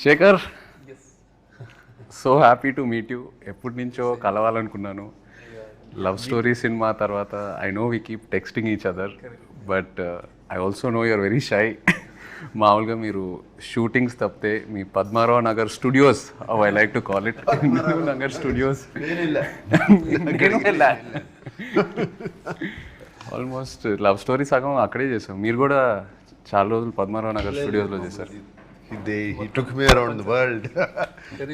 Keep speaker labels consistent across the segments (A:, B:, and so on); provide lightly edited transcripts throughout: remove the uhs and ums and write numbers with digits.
A: Shekhar, so happy to meet you. ఎప్పటి నుంచో కలవాలనుకున్నాను. లవ్ స్టోరీ సినిమా తర్వాత I know we keep texting each other, but I also know you're very shy. మామూలుగా మీరు shootings తప్పితే మీ Padmarao Nagar studios, I like to call it Nagar studios, almost love story సగం అక్కడే చేసాం. మీరు కూడా చాలా రోజులు పద్మారావు నగర్ స్టూడియోస్లో చేశారు.
B: He took me around the world.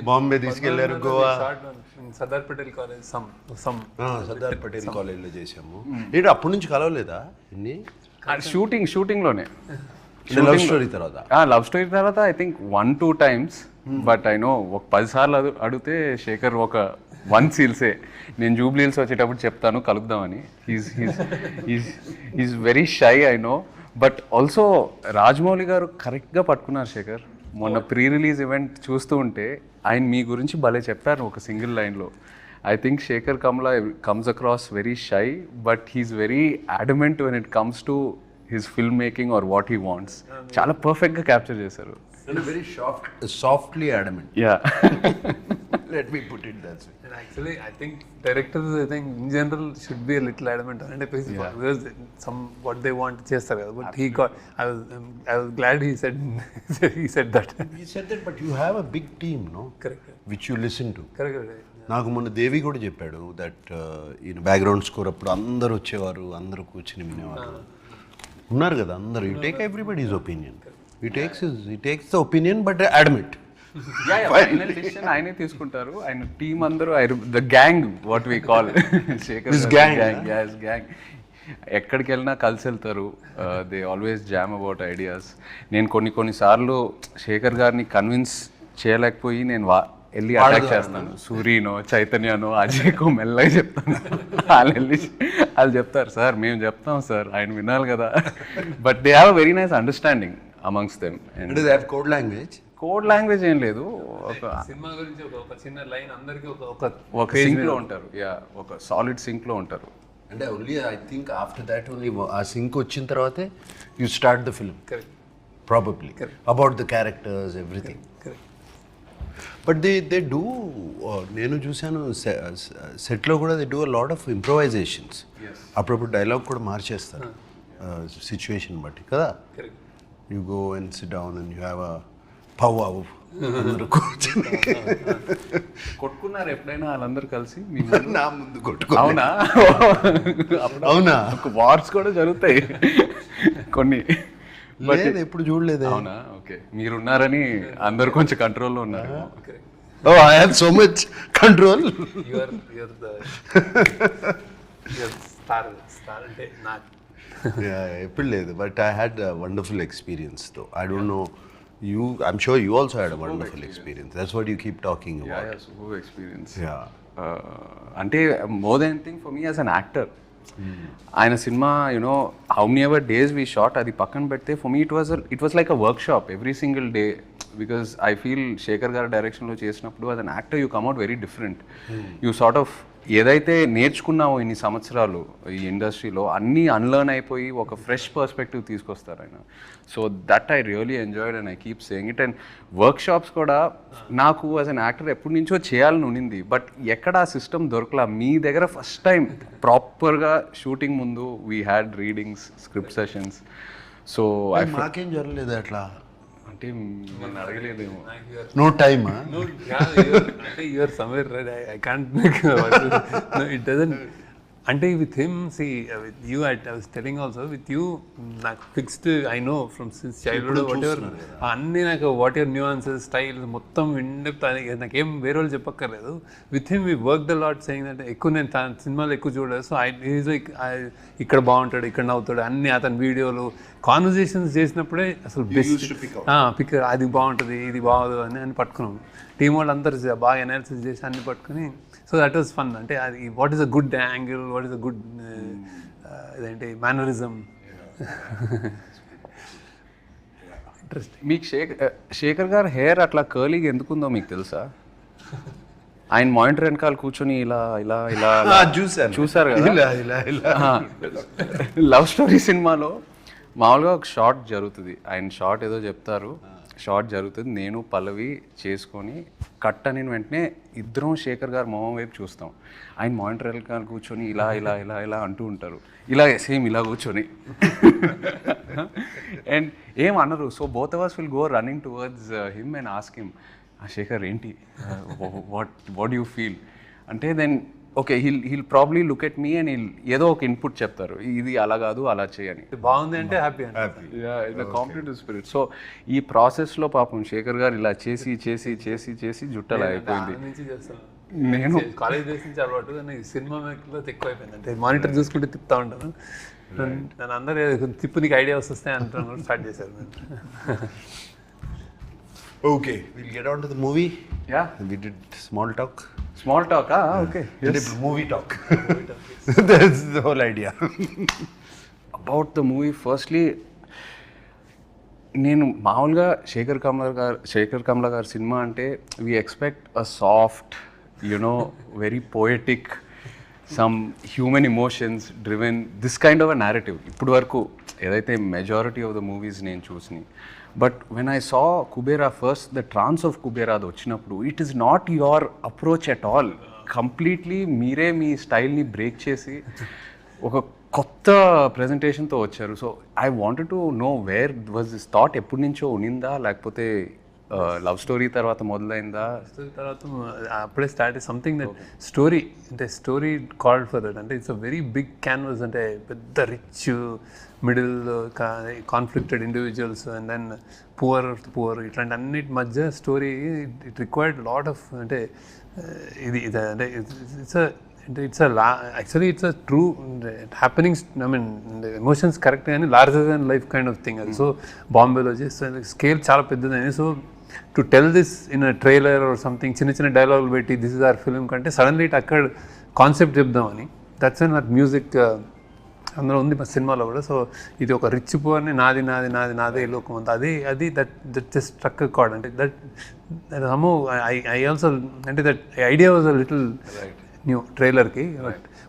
B: Bombay తీసుకెళ్లారు, గోవా,
C: సర్దార్ పటేల్ కాలేజ్
B: సర్దార్ పటేల్ కాలేజ్లో చేసాము. ఏంటి అప్పటి నుంచి కలవలేదా? ఇన్ని
A: షూటింగ్లోనే.
B: లవ్ స్టోరీ తర్వాత
A: లవ్ స్టోరీ తర్వాత I think 1-2 times, but I know ఒక 10 సార్లు అడిగితే శేఖర్ ఒక 1 సీల్సే. నేను జూబ్లీ హిల్స్ వచ్చేటప్పుడు చెప్తాను కలుద్దామని. Is very shy, I know. But also Rajamouli garu కరెక్ట్గా పట్టుకున్నారు శేఖర్. మొన్న ప్రీ రిలీజ్ ఈవెంట్ చూస్తూ ఉంటే ఆయన మీ గురించి భలే చెప్పారు ఒక సింగిల్ లైన్లో. I think Shekhar Kammula comes across very shy, but he's very adamant when it comes to his film making or what he wants. చాలా పర్ఫెక్ట్గా క్యాప్చర్ చేశారు.
B: very softly adamant.
A: Yeah.
B: Let me put it that way.
C: And actually, I think directors, in general, should be a little adamant on it because what they want to chase. But he got. I was glad he said that.
B: He said that, but you have a big team, no?
C: Correct.
B: Which you listen to.
C: Correct.
B: నాకు మొన్న దేవి కూడా చెప్పాడు that ఈయన background score అప్పుడు అందరు వచ్చేవారు, అందరూ కూర్చుని వినేవారు ఉన్నారు కదా అందరు. You take everybody's opinion. He takes the opinion, but admit.
A: Final decision ఆయనే తీసుకుంటారు. ఆయన టీం అందరూ, the gang what we call Shekhar gang. ఎక్కడికి వెళ్ళినా కలిసి వెళ్తారు. They always jam about ideas. నేను కొన్నిసార్లు శేఖర్ గారిని కన్విన్స్ చేయలేకపోయి నేను వెళ్ళి అటాక్ చేస్తాను. సూర్యనో చైతన్యనో అజయ్కో మెల్లగా చెప్తాను. వాళ్ళు చెప్తారు సార్ మేము చెప్తాం సార్, ఆయన వినాలి కదా. But they have very nice understanding amongst them.
B: And do they have code language?
A: Code language ఏం లేదు.
C: సినిమా గురించి ఒక చిన్న లైన్ అందరికి
A: ఒక సింక్ లో ఉంటారు. ఒక సాలిడ్ సింక్ లో ఉంటారు.
B: అంటే only I think after that only ఆ సింక్ వచ్చిన తర్వాతే you start the film probably about the characters everything. But they do, నేను చూశాను సెట్లో కూడా they do a lot of improvisations. అప్పుడప్పుడు డైలాగ్ కూడా మార్చేస్తారు సిచ్యువేషన్ బట్టి కదా. You go and sit down and you have a powwow.
A: కొట్టుకున్నారు ఎప్పుడైనా వాళ్ళందరూ కలిసి?
B: నా ముందు కొట్టుకో.
A: అవునా?
B: అవునా?
A: వార్స్ కూడా జరుగుతాయి కొన్ని.
B: బట్ ఎప్పుడు చూడలేదు.
A: అవునా? ఓకే, మీరున్నారని అందరు కొంచెం కంట్రోల్లో ఉన్నారు.
B: Oh, I have so much control.
C: You're the star అంటే నాకు
B: ఎప్పుడు లేదు. But I had wonderful experience తో. I don't know you, I'm sure you also had wonderful experience. That's what you keep talking about.
A: Super experience. అంటే more than anything for me as an actor, ఆయన cinema you know how many ever days we shot అది పక్కన పెడితే for me it was like a workshop every single day. Because I feel Sekhar garu డైరెక్షన్లో చేసినప్పుడు as an actor you come at very different. You sort of ఏదైతే నేర్చుకున్నామో ఇన్ని సంవత్సరాలు ఈ ఇండస్ట్రీలో అన్నీ అన్లర్న్ అయిపోయి ఒక ఫ్రెష్ పర్స్పెక్టివ్ తీసుకొస్తారు ఆయన. So that I really enjoyed and I keep saying it. And work shops కూడా నాకు యాజ్ అన్ యాక్టర్ ఎప్పటి నుంచో చేయాలని ఉండింది, బట్ ఎక్కడ ఆ సిస్టమ్ దొరకలా. మీ దగ్గర ఫస్ట్ టైం ప్రాపర్గా షూటింగ్ ముందు we had readings, script sessions. So
B: మాకేం జరగలేదు అట్లా.
A: అంటే నన్ను అడగలేదేమో.
B: No time.
C: అంటే you're somewhere right. I can't make it doesn't. అంటే with him see with you I was telling also with you నాకు fixed I know from since childhood whatever అన్నీ నాకు వాట్ ఎవర్ న్యూఆన్సెస్ స్టైల్ మొత్తం in depth నాకేం వేరే వాళ్ళు చెప్పక్కర్లేదు. With him we work the lot saying అంటే ఎక్కువ నేను సినిమాలు ఎక్కువ చూడలేదు. సో ఈజ్ లైక్ ఇక్కడ బాగుంటాడు, ఇక్కడ నవ్వుతాడు, అన్ని అతని వీడియోలు కాన్వర్జేషన్స్ చేసినప్పుడే అసలు బెస్ట్ పిక్ అది బాగుంటుంది ఇది బాగోదు అని పట్టుకున్నాం. టీం వాళ్ళు అందరు బాగా అనాలిసిస్ చేసి అన్ని పట్టుకుని. So that was fun. అంటే అది what is a good angle, what is a good ఇదేంటి మేనరిజం. ఇంట్రెస్టింగ్.
A: మీకు శేఖర్ గారు హెయిర్ అట్లా కర్లీగా ఎందుకుందో మీకు తెలుసా? ఆయన మానిటర్ వెనకాల కూర్చొని ఇలా ఇలా ఇలా చూసారు కదా. లవ్ స్టోరీ సినిమాలో మామూలుగా ఒక షార్ట్ జరుగుతుంది. ఆయన షార్ట్ ఏదో చెప్తారు, షార్ట్ జరుగుతుంది, నేను పల్లవి చేసుకొని కట్ అని వెంటనే ఇద్దరం శేఖర్ గారు మొహం వైపు చూస్తాం. ఆయన మానిటర్ గారు కూర్చొని ఇలా ఇలా ఇలా ఇలా అంటూ ఉంటారు, ఇలా సేమ్ ఇలా కూర్చొని అండ్ ఏం అనరు. So both of us will go running towards him and ask him, Shekhar ఏంటి, వాట్ యూ ఫీల్ అంటే, then okay he'll probably look at me and ఏదో ఒక ఇన్పుట్ చెప్తారు, ఇది అలా కాదు అలా చేయని.
C: బాగుంది అంటే happy
A: in competitive spirit. So ఈ ప్రాసెస్లో పాపం శేఖర్ గారు ఇలా చేసి చేసి చేసి చేసి జుట్టలా అయిపోయింది.
C: నేను కాలేజ్ డేస్ నుంచి అలవాటు, కానీ సినిమా మేకర్లో ఎక్కువ అయిపోయింది. అంటే మానిటర్ చూసుకుంటే తిప్పుతా ఉంటాను, నన్ను అందరూ తిప్పు నీకు ఐడియాస్ వస్తాయి అంటాను, స్టార్ట్ చేశారు.
B: Okay, we'll get on to the movie.
A: Yeah.
B: We did small talk.
A: Small talk, okay.
B: Yes. Movie talk. That's the whole idea.
A: About the movie, firstly, నేను మామూలుగా శేఖర్ కమ్ల గారి సినిమా అంటే we expect a soft, you know very poetic, some human emotions driven, this kind of a narrative ఇప్పుడు వరకు ఏదైతే majority of the movies నేను చూసినాయి. But when I saw Kubera first, the trance of Kubera అది వచ్చినప్పుడు, it is not your approach at all. Completely మీరే మీ స్టైల్ని బ్రేక్ చేసి ఒక కొత్త ప్రజెంటేషన్తో వచ్చారు. So I wanted to know where was this thought, ఎప్పటి నుంచో ఉనిందా లేకపోతే లవ్ స్టోరీ తర్వాత మొదలైందా?
C: తర్వాత అప్పుడే స్టార్ట్ సంథింగ్ దట్ స్టోరీ, అంటే స్టోరీ కాల్డ్ ఫర్ దట్. అంటే it's a very big canvas, అంటే పెద్ద rich middle conflicted individuals and then poor ఇట్లాంటి అన్నిటి మధ్య story. It required lot of, అంటే ఇది అంటే it's actually it's a true happenings, I mean emotions correct కానీ larger than life kind of thing అది. సో బాంబేలో చేస్తే స్కేల్ చాలా పెద్దదని. So to tell this in a trailer or something, చిన్న చిన్న డైలాగులు పెట్టి దిస్ ఇస్ అవర్ ఫిల్మ్ కంటే సడన్లీ ఇట్ అక్కడ కాన్సెప్ట్ చెప్దామని, దట్స్ అండ్ నాకు మ్యూజిక్ అందులో ఉంది మా సినిమాలో కూడా. సో ఇది ఒక రిచ్ పూర్ని నాది నాది నాది నాదే లోకం అంతా, అది దట్ జస్ట్ స్ట్రక్ కార్డ్. అంటే దట్ హమో ఐ ఆల్సో, అంటే that idea was a little new ట్రైలర్కి.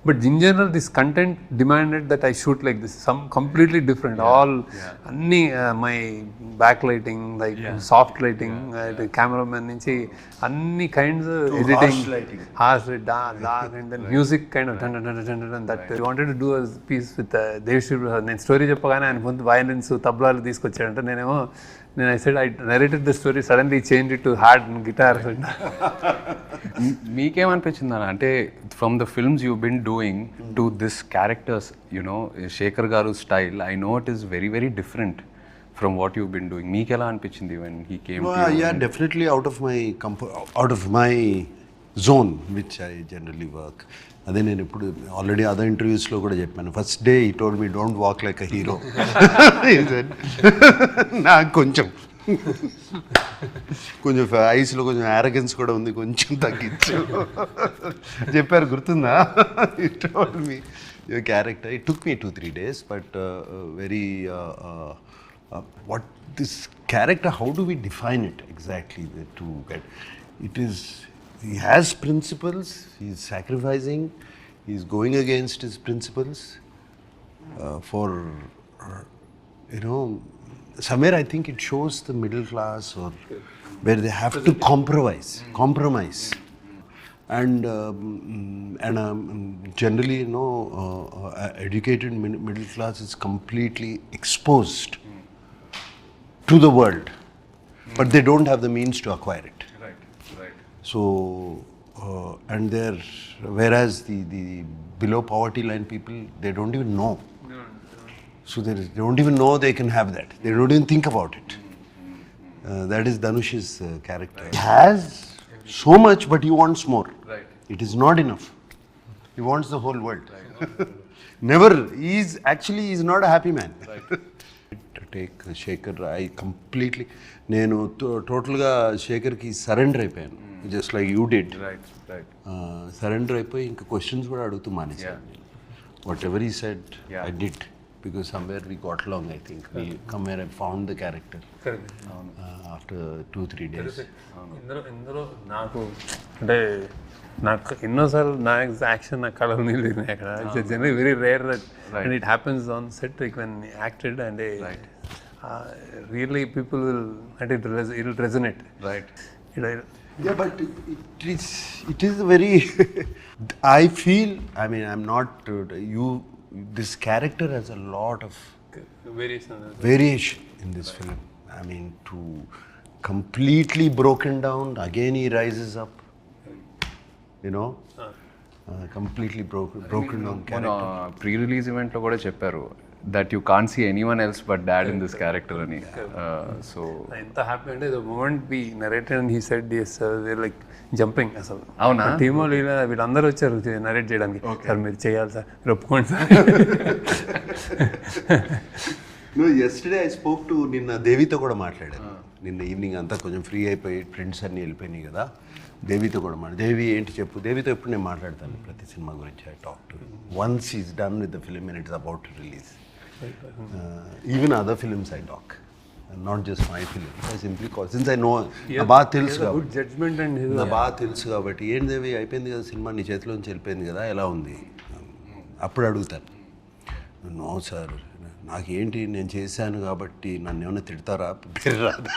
C: But in general this content demanded that I shoot like this, some completely different. All అన్నీ my back lighting, like soft lighting, cameraman నుంచి అన్ని kinds, editing, harsh dark and then music kind of that I wanted to do a piece with Devi Sri Prasad. నేను story చెప్పగానే ఆయన ముందు violins తబలాలు తీసుకొచ్చాడంటే నేను I said I narrated the story, suddenly changed it to hard guitar.
A: మీకేమనిపించింది అన్న, అంటే from the films you been doing to this characters, you know Sekhar garu style, I know it is very very different from what you been doing. మీకు ఎలా అనిపించింది when he came to you?
B: Yeah, definitely out of my zone which I generally work. అదే నేను ఇప్పుడు already other ఇంటర్వ్యూస్లో కూడా చెప్పాను. First day ఈ told me don't walk like a hero. నాకు కొంచెం ఐస్లో కొంచెం యారగెన్స్ కూడా ఉంది, కొంచెం తగ్గించు చెప్పారు, గుర్తుందా? He told me your character. It took me 2-3 days, but very what this character, how do we define it exactly to get it is. He has principles, he is sacrificing, he is going against his principles for, somewhere I think it shows the middle class or where they have to compromise. And generally, educated middle class is completely exposed to the world, but they don't have the means to acquire it. So, and whereas the below poverty line people, they don't even know. So they don't even know they can have that. They don't even think about it. That is Dhanush's character. He has so much, but he wants more.
A: Right.
B: It is not enough. He wants the whole world. Never. He's not a happy man. Right. Take Shekhar, I completely, నేను టోటల్గా శేఖర్కి surrender అయిపోయాను, just like you did. Surrender అయిపోయి ఇంకా questions కూడా అడుగుతూ మానేసాను. Whatever he said I did, because somewhere we got long. I think we come where I found the character after 2-3 days.
C: ఇందులో నాకు అంటే నాకు ఎన్నోసార్లు నా యాక్షన్ నా కళలు నీళ్ళు అక్కడ. General very rare that and it happens on set, like when acted. And really people will, and it will resonate.
A: Right.
B: Yeah, but it is very. I feel. I mean, I'm not you. This character has a lot of variation in this film. I mean, to completely broken down. Again, he rises up. You know, completely broken down character.
A: Pre release ఈవెంట్లో కూడా చెప్పారు that you can't see anyone else but dad in this character అని. So
C: ఎంత happy అంటే the moment we narrated and he said yes they like jumping అసలు.
A: అవునా?
C: Team వీళ్ళందరూ వచ్చారు నరేట్ చేయడానికి. సార్ మీరు చేయాలి సార్, మీరు ఒప్పుకోండి sir.
B: No, yesterday I spoke to నిన్న దేవితో కూడా మాట్లాడాను. నిన్న ఈవినింగ్ అంతా కొంచెం ఫ్రీ అయిపోయి ఫ్రెండ్స్ అన్నీ వెళ్ళిపోయినాయి కదా, దేవితో కూడా దేవి ఏంటి చెప్పు. దేవితో ఎప్పుడు నేను మాట్లాడతాను ప్రతి సినిమా గురించి. I talk to once is done with the film and it's about to release. Even other films I talk, not just my film. I simply call since I know బాగా తెలుసు బాగా తెలుసు కాబట్టి. ఏంటి దేవి అయిపోయింది కదా సినిమా, నీ చేతిలోంచి వెళ్ళిపోయింది కదా, ఎలా ఉంది అప్పుడు అడుగుతాను. నో సార్, నాకేంటి నేను చేశాను కాబట్టి నన్ను ఏమైనా తిడతారా, పేరు రాదా.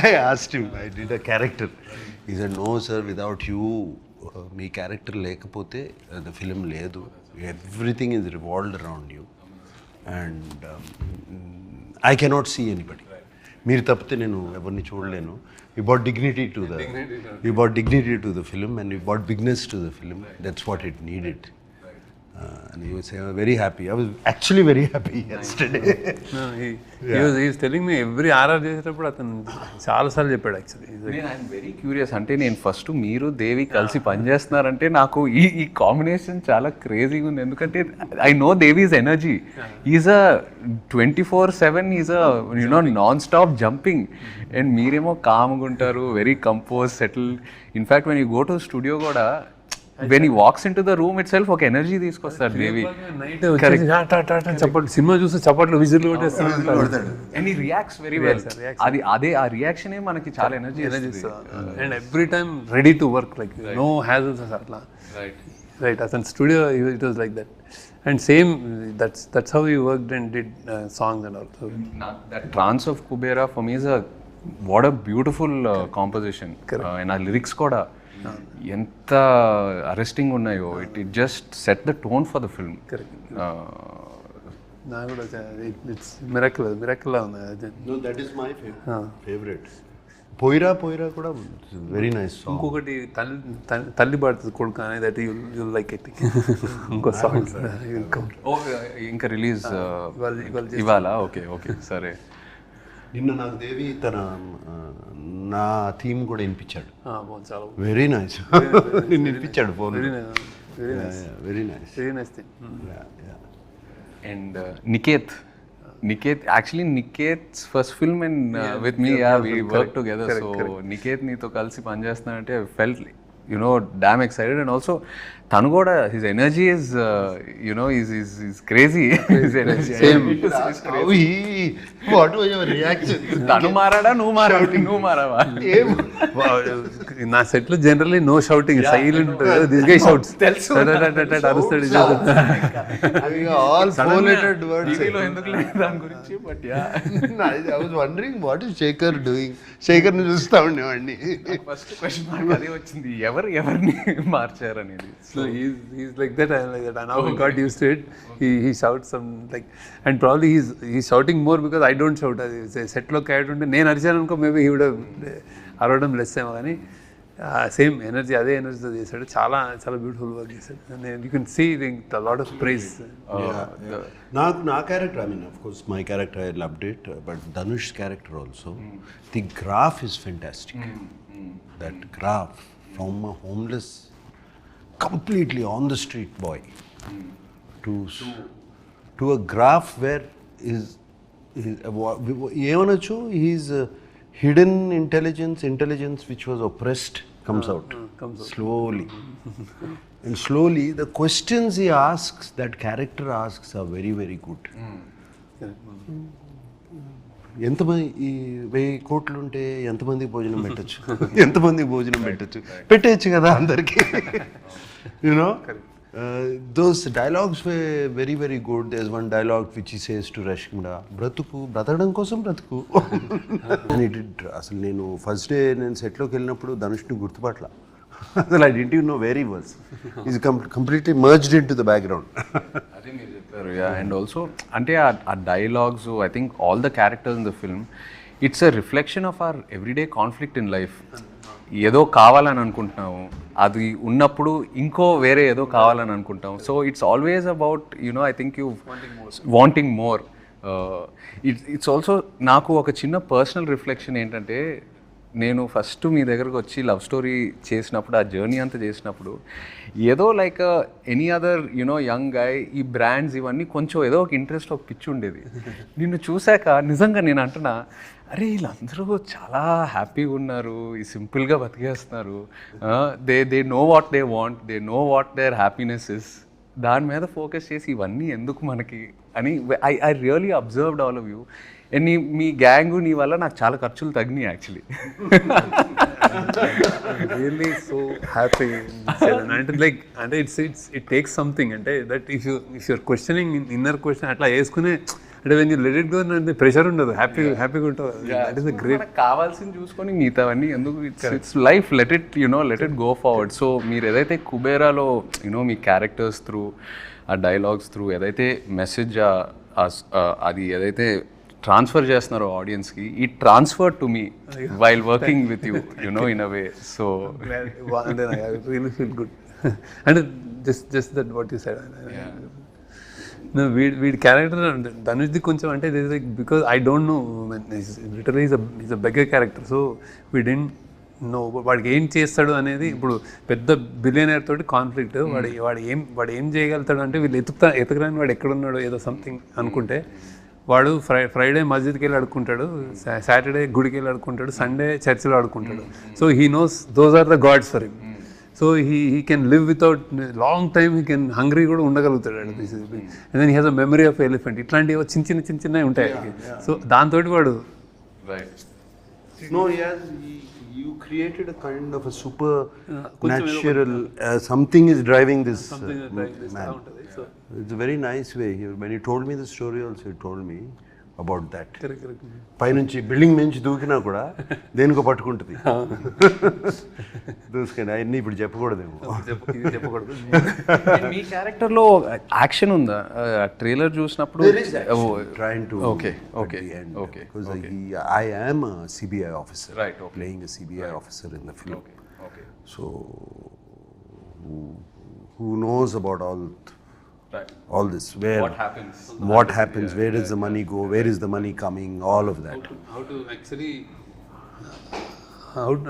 B: I asked him, I did a character. He said no sir, without you, మీ క్యారెక్టర్ లేకపోతే ద ఫిలిం లేదు. Everything is revolved around you and I cannot see anybody. మీరు తప్పితే నేను ఎవరిని చూడలేను. You bought dignity to the film and you bought bigness to the film. That's what it needed. And he was very happy. I was actually very happy yesterday.
C: No, he was telling me every RR చేసేటప్పుడు అతను చాలాసార్లు చెప్పాడు actually.
A: I'm very curious. అంటే నేను first మీరు దేవి కలిసి పనిచేస్తున్నారంటే నాకు ఈ కాంబినేషన్ చాలా క్రేజీగా ఉంది. ఎందుకంటే I know Devi's energy. Is a 24/7 is a non stop jumping. And మీరేమో కామ్గా ఉంటారు, very compose, settle. In fact when you go to studio కూడా when he walks into the room itself ఒక ఎనర్జీ తీసుకొస్తాడు దేవి.
C: చప్పట్లు సినిమా చూస్తే చప్పట్లు whistle కొట్టేస్తాడు
A: and he reacts very well. అదే ఆ రియాక్షనే మనకి చాలా energy
C: and every time ready to work, like no hassles అట్లా. రైట్ అతని studio it was like that. And same that's how he worked and did songs and all.
A: that trance of Kuberaa for me is what a beautiful composition. and ఆ lyrics కూడా ఎంత arresting ఉన్నాయో. It just set the tone for the film.
C: నాకు కూడా it's miracle ఉంది.
B: No, that is my favorite. పోయిరా కూడా very nice song.
C: ఇంకొకటి తల్లి పాడుతుంది కొడుకు అనేది, దట్ యు లైక్ ఇట్. ఇంకో సాంగ్
A: ఇంకా రిలీజ్ ఇవాళ. ఓకే సరే.
B: నిన్న నాకు దేవి తన నా థీమ్ కూడా వినిపించాడు.
C: చాలా
B: వెరీ నైస్. నిన్ను వినిపించాడు phone. Very nice
C: thing.
A: And Niketh actually Niketh's first film and with me we worked together. So Niketh నీతో కలిసి పనిచేస్తున్నానంటే I felt damn excited. And also tanu kuda his energy is is crazy. His energy
C: same.
B: What was your reaction?
A: tanu marada nu marava.
C: నా set లో generally no shouting, silent. This guy shouts అరుస్తాడు.
B: all four lettered words.
A: టీవీలో ఎందుకు లేదు దాని గురించి. But
B: I was wondering what is Shekhar doing. Shekhar ని చూస్తా ఉండేవాడిని.
A: ఫస్ట్ క్వశ్చన్ మార్క్ అదే వచ్చింది, ఎవరిని మార్చారు అనేది.
C: So he's like that, I'm like that. And now I got used to it. He shouts some like, and probably he's shouting more because I don't shout. Set lo character unte నేను అరిచాను అనుకో, maybe he would have అరవడం less ఏమో. కానీ same energy, అదే ఎనర్జీతో చేశాడు. చాలా beautiful work చేశాడు. And you can see a lot of praise.
B: నా character, I mean of course my character I loved it, but Dhanush's character also, the graph is fantastic. That graph from a homeless, completely on the street boy to a graph where ఏమనొచ్చు, his hidden intelligence which was oppressed comes out slowly. And slowly the questions he asks, that character asks, are very very good. ఎంతమంది ఈ 1000 కోట్లు ఉంటే ఎంతమందికి భోజనం పెట్టచ్చు, పెట్టచ్చు కదా అందరికి. Those dialogues were very, very good. There's one dialogue which he says to Rashmida, బ్రతుకు బ్రతకడం కోసం బ్రతుకు. And he did. అసలు నేను ఫస్ట్ డే నేను సెట్లోకి వెళ్ళినప్పుడు ధనుష్ని గుర్తుపట్ల. అసలు I didn't even know where he was. He's completely merged into the background.
A: అదే మీరు చెప్పారు. అండ్ ఆల్సో అంటే ఆ dialogues, I think all the characters in the film, it's a reflection of our everyday conflict in life. ఏదో కావాలని అనుకుంటున్నాము, అది ఉన్నప్పుడు ఇంకో వేరే ఏదో కావాలని అనుకుంటాం. So it's always about I think you wanting more. It's also నాకు ఒక చిన్న పర్సనల్ రిఫ్లెక్షన్ ఏంటంటే, నేను ఫస్ట్ మీ దగ్గరకు వచ్చి లవ్ స్టోరీ చేసినప్పుడు, ఆ జర్నీ అంతా చేసినప్పుడు, ఏదో like any other young guy, ఈ బ్రాండ్స్ ఇవన్నీ కొంచెం ఏదో ఒక ఇంట్రెస్ట్, ఒక పిచ్చి ఉండేది. నిన్ను చూశాక నిజంగా నేను అంటున్నా, అరే వీళ్ళందరూ చాలా హ్యాపీగా ఉన్నారు, ఈ సింపుల్గా బతికేస్తున్నారు, they know what they want, they know what their happiness is. దాని మీద ఫోకస్ చేసి ఇవన్నీ ఎందుకు మనకి అని I really observed all of you. And మీ గ్యాంగ్ నీ వల్ల నాకు చాలా ఖర్చులు తగ్గినాయి యాక్చువల్లీ.
C: Really so happy. అంటే లైక్ అంటే ఇట్ టేక్స్ సంథింగ్, అంటే that if you're questioning inner question అట్లా వేసుకునే, అంటే when you let it go pressure ఉండదు, హ్యాపీగా ఉంటుంది. That is great.
A: కావాల్సింది చూసుకొని మిగతావన్నీ ఎందుకు, it's life, let it go forward. So మీరు ఏదైతే కుబేరాలో మీ క్యారెక్టర్స్ త్రూ, ఆ డైలాగ్స్ త్రూ ఏదైతే మెసేజ్ అది ఏదైతే ట్రాన్స్ఫర్ చేస్తున్నారో ఆడియన్స్కి, ఈ transfer to me while working with in a way. So
C: really feel good. అంటే just that what you said. వీడి క్యారెక్టర్ ధనుష్ది కొంచెం అంటే because I don't know, literally is a beggar character. So we don't know వాడికి ఏం చేస్తాడు అనేది. ఇప్పుడు పెద్ద బిలియనర్ తోటి కాన్ఫ్లిక్ట్, వాడు ఏం చేయగలుగుతాడు అంటే, వీళ్ళు ఎతకరాని వాడు ఎక్కడున్నాడో ఏదో సంథింగ్ అనుకుంటే, వాడు ఫ్రైడే మస్జిద్కి వెళ్ళి అడుక్కుంటాడు, సాటర్డే గుడికి వెళ్ళి అడుక్కుంటాడు, సండే చర్చిలో అడుక్కుంటాడు. So he knows those are the gods for him. So he can live without long time, he can hungry కూడా ఉండగలుగుతాడు. And then he has a memory of elephant. ఇట్లాంటివి చిన్నవి ఉంటాయి. సో దాంతో వాడు
B: You created a kind of a supernatural something is driving this man. It's a very nice way. When you told me the story also, you told me about that.
C: Correct.
B: పైనుంచి building నుంచి దూకినా కూడా దేనికో పట్టుకుంటుంది. దూసుకొని అవన్నీ ఇప్పుడు చెప్పకూడదేమో.
A: మీ క్యారెక్టర్లో action ఉందా? ట్రైలర్ చూసినప్పుడు
B: trying to
A: okay
B: because I am a CBI officer,
A: right,
B: playing a CBI officer in the film.
A: Okay.
B: So who knows about all this, where what happens, where does the money go, where is the money coming, all of that.
C: How to actually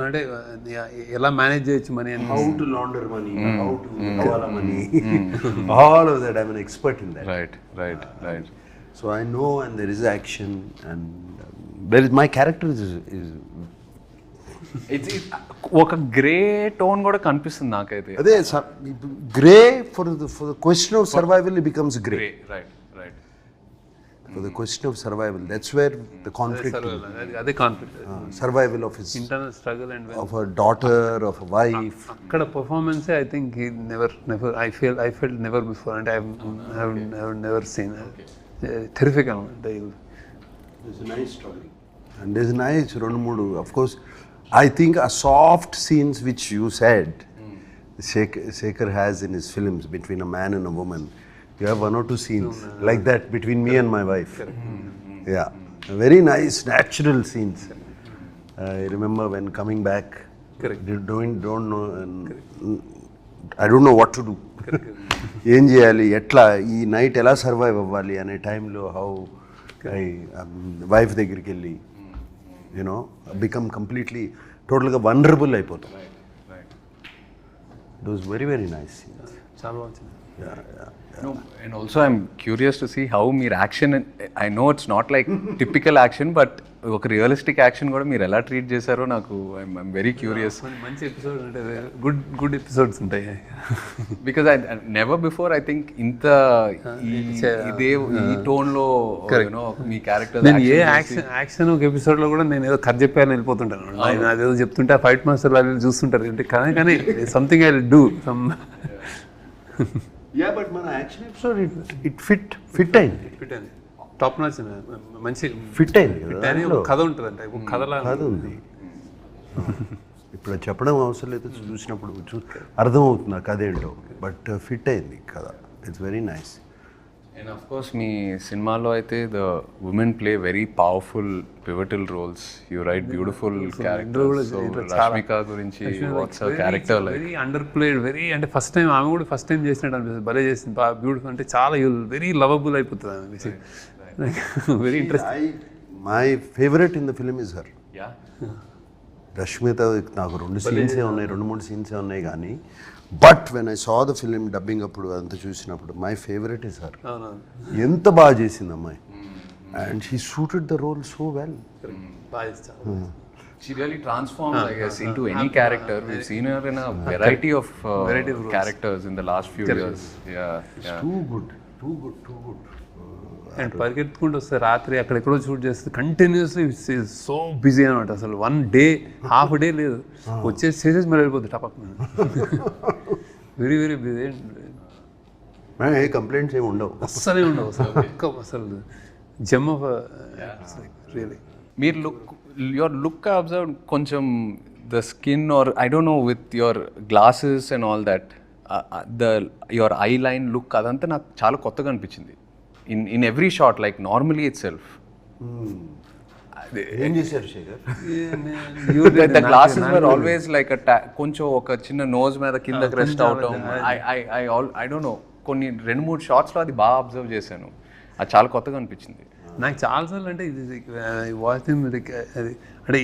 C: అంటే ఎలా manage చేయొచ్చు money,
B: how to launder money, how to hawala money, all of that. I'm an expert in that.
A: Right.
B: So I know, and there is action, and there is my character is
A: ఒక grey tone కూడా కనిపిస్తుంది నాకైతే.
B: అదే grey for the question of survival it becomes grey.
A: Right
B: For the question of survival, that's where the conflict.
C: అదే conflict,
B: survival of his
C: internal struggle and
B: of a daughter, of a wife.
C: అక్కడ performance I think he never I felt never before, and I have never seen. Terrific.
B: There's a nice story, and there's a nice rendu moodu. Of course, I think a soft scenes which you said Shekhar has in his films between a man and a woman. You have one or two scenes like that between me and my wife. Yeah, very nice natural scenes. I remember when coming back, don't know, I don't know what to do. ఏం చేయాలి, ఎట్లా ఈ night ఎలా survive అవ్వాలి అనే టైంలో how wife దగ్గరికి వెళ్ళి బికమ్ కంప్లీట్లీ టోటల్గా వనరబుల్ అయిపోతాం. It was very very nice scenes.
C: చాలా బాగుంది.
A: No, and also I'm curious to see how మీరు action, I know it's not like typical action, but ఒక రియలిస్టిక్ యాక్షన్ కూడా మీరు ఎలా ట్రీట్ చేశారో నాకు ఐఎమ్ వెరీ క్యూరియస్.
C: మంచి ఎపిసోడ్ అంటే గుడ్ ఎపిసోడ్స్ ఉంటాయి.
A: Because I never before I think ఇంత ఇదే ఈ టోన్లో మీ క్యారెక్టర్.
C: నేను ఏ యాక్షన్ ఒక ఎపిసోడ్లో కూడా నేను ఏదో కథ చెప్పాను వెళ్ళిపోతుంటాను. ఆయన అదేదో చెప్తుంటే ఫైట్ మాస్టర్ వాళ్ళు చూస్తుంటారు, అంటే కానీ something I will do some.
B: Yeah but మన యాక్షన్ ఎపిసోడ్ ఇట్ ఫిట్ అయింది.
C: టాప్ నాచ్ మంచి
B: ఫిట్ అయింది కదా,
C: దాంట్లో కథ ఉంటుంది అంటే కథలా
B: కథ ఉంది. ఇప్పుడు చెప్పడం అవసరం లేదు, చూసినప్పుడు అర్థమవుతుంది ఆ కథ ఏంటో, బట్ ఫిట్ అయింది కథ. It's very nice.
A: And of course మీ సినిమాలో అయితే the women play very powerful pivotal roles. You write beautiful characters. So Rashmika గురించి what's her character like?
C: Very underplayed, very అంటే ఫస్ట్ టైం ఆమె కూడా ఫస్ట్ టైం చేసినట్టు అనిపిస్తుంది. భలే చేసింది, బాగా బ్యూటిఫుల్, అంటే చాలా వెరీ లవబుల్ అయిపోతుంది ఆమె. Very interesting.
B: My favourite in the film is her.
A: Yeah,
B: Rashmita నాకు 2 సీన్సే ఉన్నాయి, 2-3 సీన్సే ఉన్నాయి కానీ, but when I saw the film dubbing అప్పుడు అంతా చూసినప్పుడు మై ఫేవరెట్ ఇస్ హర్. ఎంత బాగా చేసింది అమ్మాయి, and she suited the role so well.
A: she really transformed, I guess, into any character. We've seen her in a variety of characters in the last few years. Yeah.
B: Too good.
C: And పరిగెత్తుకుంటూ వస్తే రాత్రి అక్కడ ఎక్కడో shoot చేస్తే continuously so busy అనమాట. అసలు 1 day, half a day లేదు, చేసేసి మరి వెళ్ళిపోతుంది టపక్. Very very busy.
B: ఏ కంప్లైంట్స్ ఏమి ఉండవు,
C: అస్సలే ఉండవు అసలు జమ్ ఆఫ్ రియలీ.
A: మీరు యువర్ లుక్ అబ్జర్వ్ కొంచెం the skin or I don't know with your glasses and all that, your eye line look అదంతా నాకు చాలా కొత్తగా అనిపించింది. In every shot, like normally itself.
B: ఏం చేశారు Shekhar?
A: The glasses were always like కొంచెం ఒక చిన్న నోజ్ మీద కిందకి రెస్ట్ అవటం. I don't know, కొన్ని 2-3 షాట్స్లో అది బాగా అబ్జర్వ్ చేశాను. అది చాలా కొత్తగా అనిపించింది
C: నాకు చాలాసార్లు. అంటే ఇది వాచ్ అది అంటే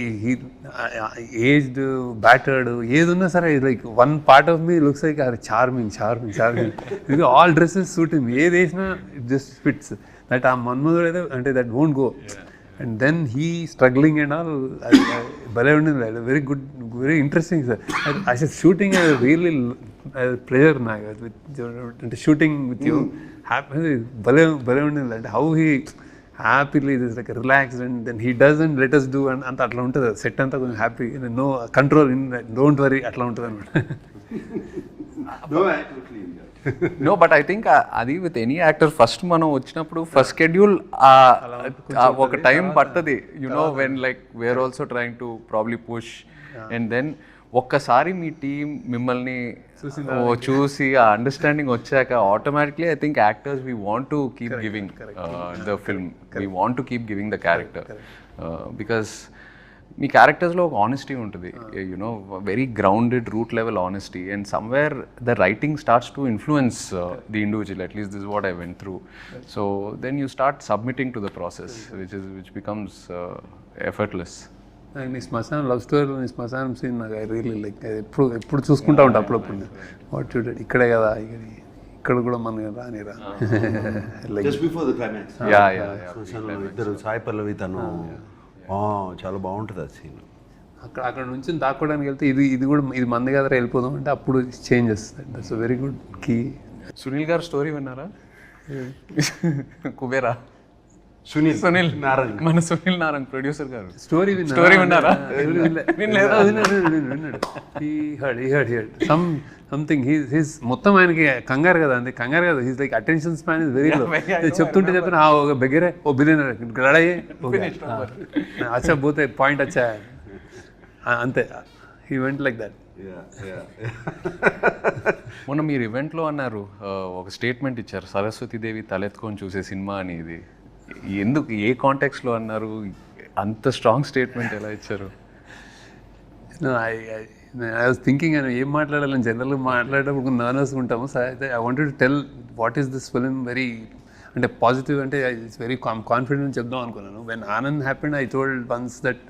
C: ఏజ్డ్ బ్యాటర్డ్ ఏది ఉన్నా సరే, like 1 part of me looks like charming. ఇది ఆల్ డ్రెస్సెస్ సూట్ హిమ్, ఏది వేసినా ఇట్ జస్ట్ ఫిట్స్. దట్ ఆ మన్మధుడు అయితే అంటే that won't go. And then he struggling and all, భలే ఉండింది. Very good, very interesting sir. అసలు షూటింగ్ రియల్లీ ప్లెజర్ నాకు, అంటే షూటింగ్ విత్ యూ హ్యాపీ. భలే ఉండింది. అంటే how he happily this like relaxed, and then he doesn't let us do అంత అట్లా ఉంటుంది. సెట్ అంతా కొంచెం happy, no control, don't worry అట్లా ఉంటుంది అనమాట.
A: నో బట్ ఐ థింక్ అది విత్ ఎనీ యాక్టర్ ఫస్ట్ మనం వచ్చినప్పుడు ఫస్ట్ షెడ్యూల్ ఒక టైం పడుతుంది, you know when like we are also trying to probably push. And then ఒక్కసారి మీ టీం మిమ్మల్ని చూసి ఆ అండర్స్టాండింగ్ వచ్చాక automatically I think actors we want to keep giving the film, we want to keep giving the character. Because మీ క్యారెక్టర్స్లో ఒక honesty ఉంటుంది, you know very grounded root level honesty, and somewhere the writing starts to influence the individual. At least this what I went through. So then you start submitting to the process which becomes effortless.
C: నీ శ్మశానం love స్టోరీలో నీ శ్మశానం scene నాకు I really like. ఎప్పుడు చూసుకుంటా ఉంటా అప్పుడప్పుడు. వాట్ చూడండి ఇక్కడే కదా, ఇక్కడ కూడా మన రానిరా.
B: జస్ట్ బిఫోర్ ద క్లైమాక్స్ ఇద్దరు సాయి పల్లవి తను చాలా బాగుంటుంది ఆ సీన్.
C: అక్కడ నుంచి దాక్కోవడానికి వెళ్తే ఇది కూడా ఇది మంది కదా వెళ్ళిపోదాం అంటే అప్పుడు చేంజ్ చేస్తుంది. That's very good key.
A: Sunil గారు స్టోరీ విన్నారా? కుబేరా
B: సునీల్ నారంగ్,
A: మన సునీల్ నారంగ్ ప్రొడ్యూసర్ గారు
C: స్టోరీ
A: విన్నారా?
C: సంథింగ్ హీస్ మొత్తం ఆయనకి కంగారు కదా, అంతే కంగారు కదా. He's like attention span is very low. చెప్తుంటే చెప్పిన ఒక బెగ్గరే ఓ బిలియనర్ లడాయి అచ్చా పోతే పాయింట్ వచ్చా అంతే. He went like that.
A: మొన్న మీరు ఈవెంట్లో అన్నారు, ఒక స్టేట్మెంట్ ఇచ్చారు, సరస్వతీదేవి తలెత్తుకొని చూసే సినిమా అని. ఇది ఎందుకు, ఏ కాంటెక్స్లో అన్నారు? అంత స్ట్రాంగ్ స్టేట్మెంట్ ఎలా ఇచ్చారు?
C: ఐ వాజ్ థింకింగ్ అని ఏం మాట్లాడాలని జనరల్గా మాట్లాడేటప్పుడు నర్వస్గా ఉంటాము. సో అయితే I wanted to tell what is this film very అంటే పాజిటివ్, అంటే ఇట్స్ వెరీ కాన్ఫిడెంట్ చెప్దాం అనుకున్నాను. When Anand happened I told once that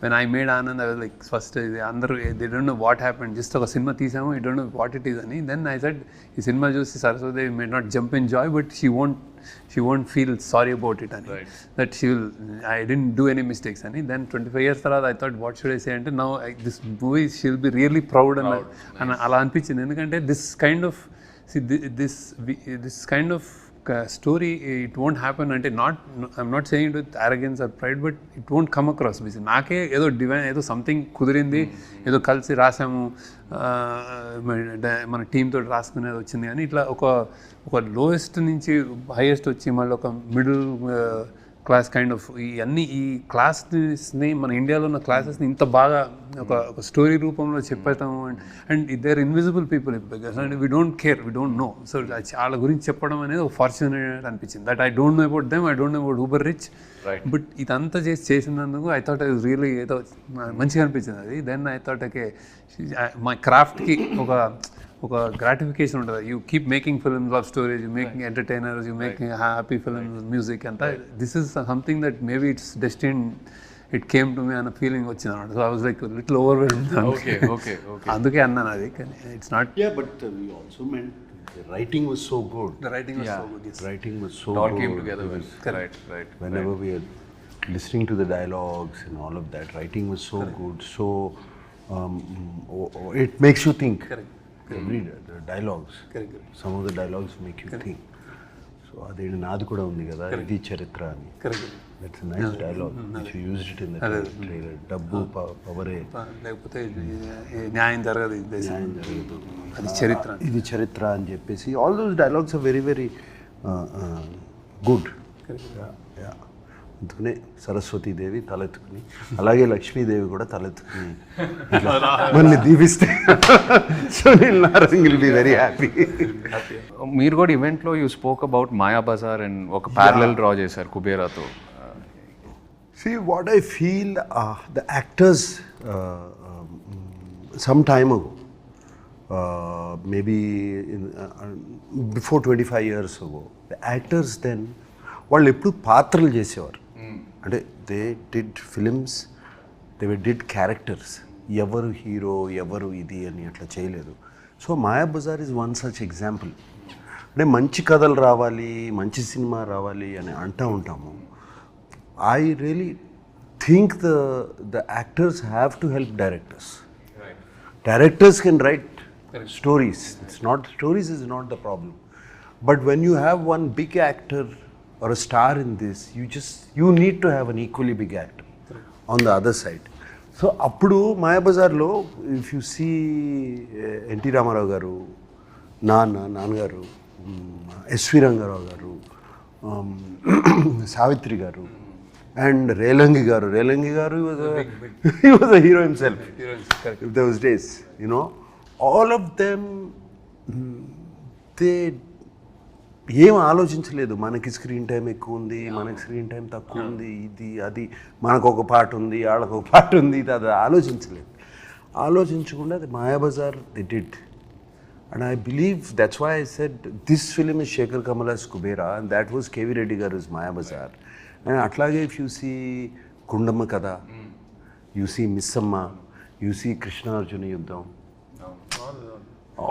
C: when I made Anand, I was like, first, they don't know what happened. Just a cinema teesamu, you don't know what it is. And then I said, this cinema juice Saraswati may not jump in joy, but she won't feel sorry about it. Right. That I didn't do any mistakes. And then 25 years later, I thought, what should I say? And now this movie, she'll be really proud. And ala anpichindi. Endukante this kind of, see, this kind of story it won't happen అంటే I'm not saying with arrogance or pride, but it won't come across because నాకే ఏదో divine ఏదో something కుదిరింది, ఏదో కలిసి రాసాము, మన team తోటి రాసుకునేది వచ్చింది అని ఇట్లా ఒక లోయెస్ట్ నుంచి హైయెస్ట్ వచ్చి మళ్ళీ ఒక మిడిల్ క్లాస్ కైండ్ ఆఫ్ ఈ క్లాస్ని మన ఇండియాలో ఉన్న క్లాసెస్ని ఇంత బాగా ఒక స్టోరీ రూపంలో చెప్పేస్తాము. And they are invisible people and we don't care, we don't know. So వాళ్ళ గురించి చెప్పడం అనేది ఒక ఫార్చునేట్ అనిపించింది. That I don't know about them, I don't know about uber rich, but ఇదంతా చేసినందుకు ఐ థాట్ ఇట్ రియలీ ఏదో మంచిగా అనిపించింది అది. దెన్ ఐ థాట్ ఓకే మా క్రాఫ్ట్కి ఒక గ్రాటిఫికేషన్ ఉంటుంది. You keep making films, love stories, you making entertainers, you making happy films, music అంతా. This is something that maybe it's destiny, it came to me అన్న feeling వచ్చింది అనమాట. So I was like little overwhelmed. అందుకే అన్నాను అది, కానీ it's not.
B: Yeah, but we also meant the writing was so good.
C: The writing was so good. Yes.
B: Writing was so
A: It all
B: good.
A: came together well. Right.
B: Whenever we are listening to the dialogues and all of that, writing was so good. So it makes you think.
C: Correct.
B: The dialogues.
C: Correct.
B: Some of the dialogues make you think. So అదే నాది కూడా ఉంది కదా, ఇది చరిత్ర అని. That's a nice dialogue which you used it in the trailer. డబ్బు పవరే
C: లేకపోతే న్యాయం జరగదు,
B: న్యాయం జరగదు,
C: అది చరిత్ర,
B: ఇది చరిత్ర అని చెప్పేసి all those dialogues are very very good. అందుకనే సరస్వతీదేవి తలెత్తుకుని, అలాగే లక్ష్మీదేవి కూడా తలెత్తుకుని మళ్ళీ దీవిస్తే Sunil Narang will be very happy.
A: మీరు కూడా ఈవెంట్లో you spoke about Maya Bazar and ఒక ప్యారలల్ డ్రా చేశారు కుబేరాతో.
B: See, what I feel, the actors some time ago, maybe before 25 years ago, the actors then, వాళ్ళు ఎప్పుడు పాత్రలు చేసేవారు. అంటే they did films, they did characters. ఎవరు హీరో ఎవరు ఇది అని అట్లా చేయలేదు. So Maya Bazar is one such example. అంటే మంచి కథలు రావాలి, మంచి సినిమా రావాలి అని అంటూ ఉంటాము. I really think the actors have to help directors. Directors can write stories. Stories is not the problem. But when you have one big actor or a star in this, you need to have an equally big actor on the other side. So appudu Maya Bazaar lo, if you see NT Ramarao garu, Nanagaru, SV Rangarao garu, Savitri garu, and Relangi garu, he was a hero himself. If those days, you know, all of them, they ఏం ఆలోచించలేదు. మనకి screen time ఎక్కువ ఉంది, మనకి screen time తక్కువ ఉంది, ఇది అది, మనకు ఒక పాట ఉంది, వాళ్ళకు ఒక పాట ఉంది, ఇది అది ఆలోచించలేదు. ఆలోచించకుండా అది Maya Bazar the did. And I believe that's why I said this film is Sekhar Kammula's Kubera and that was K V Reddy garu is Maya Bazar. And అట్లాగే if you see Gundamma Katha, you see Missamma, you see Krishnarjuna Yuddham,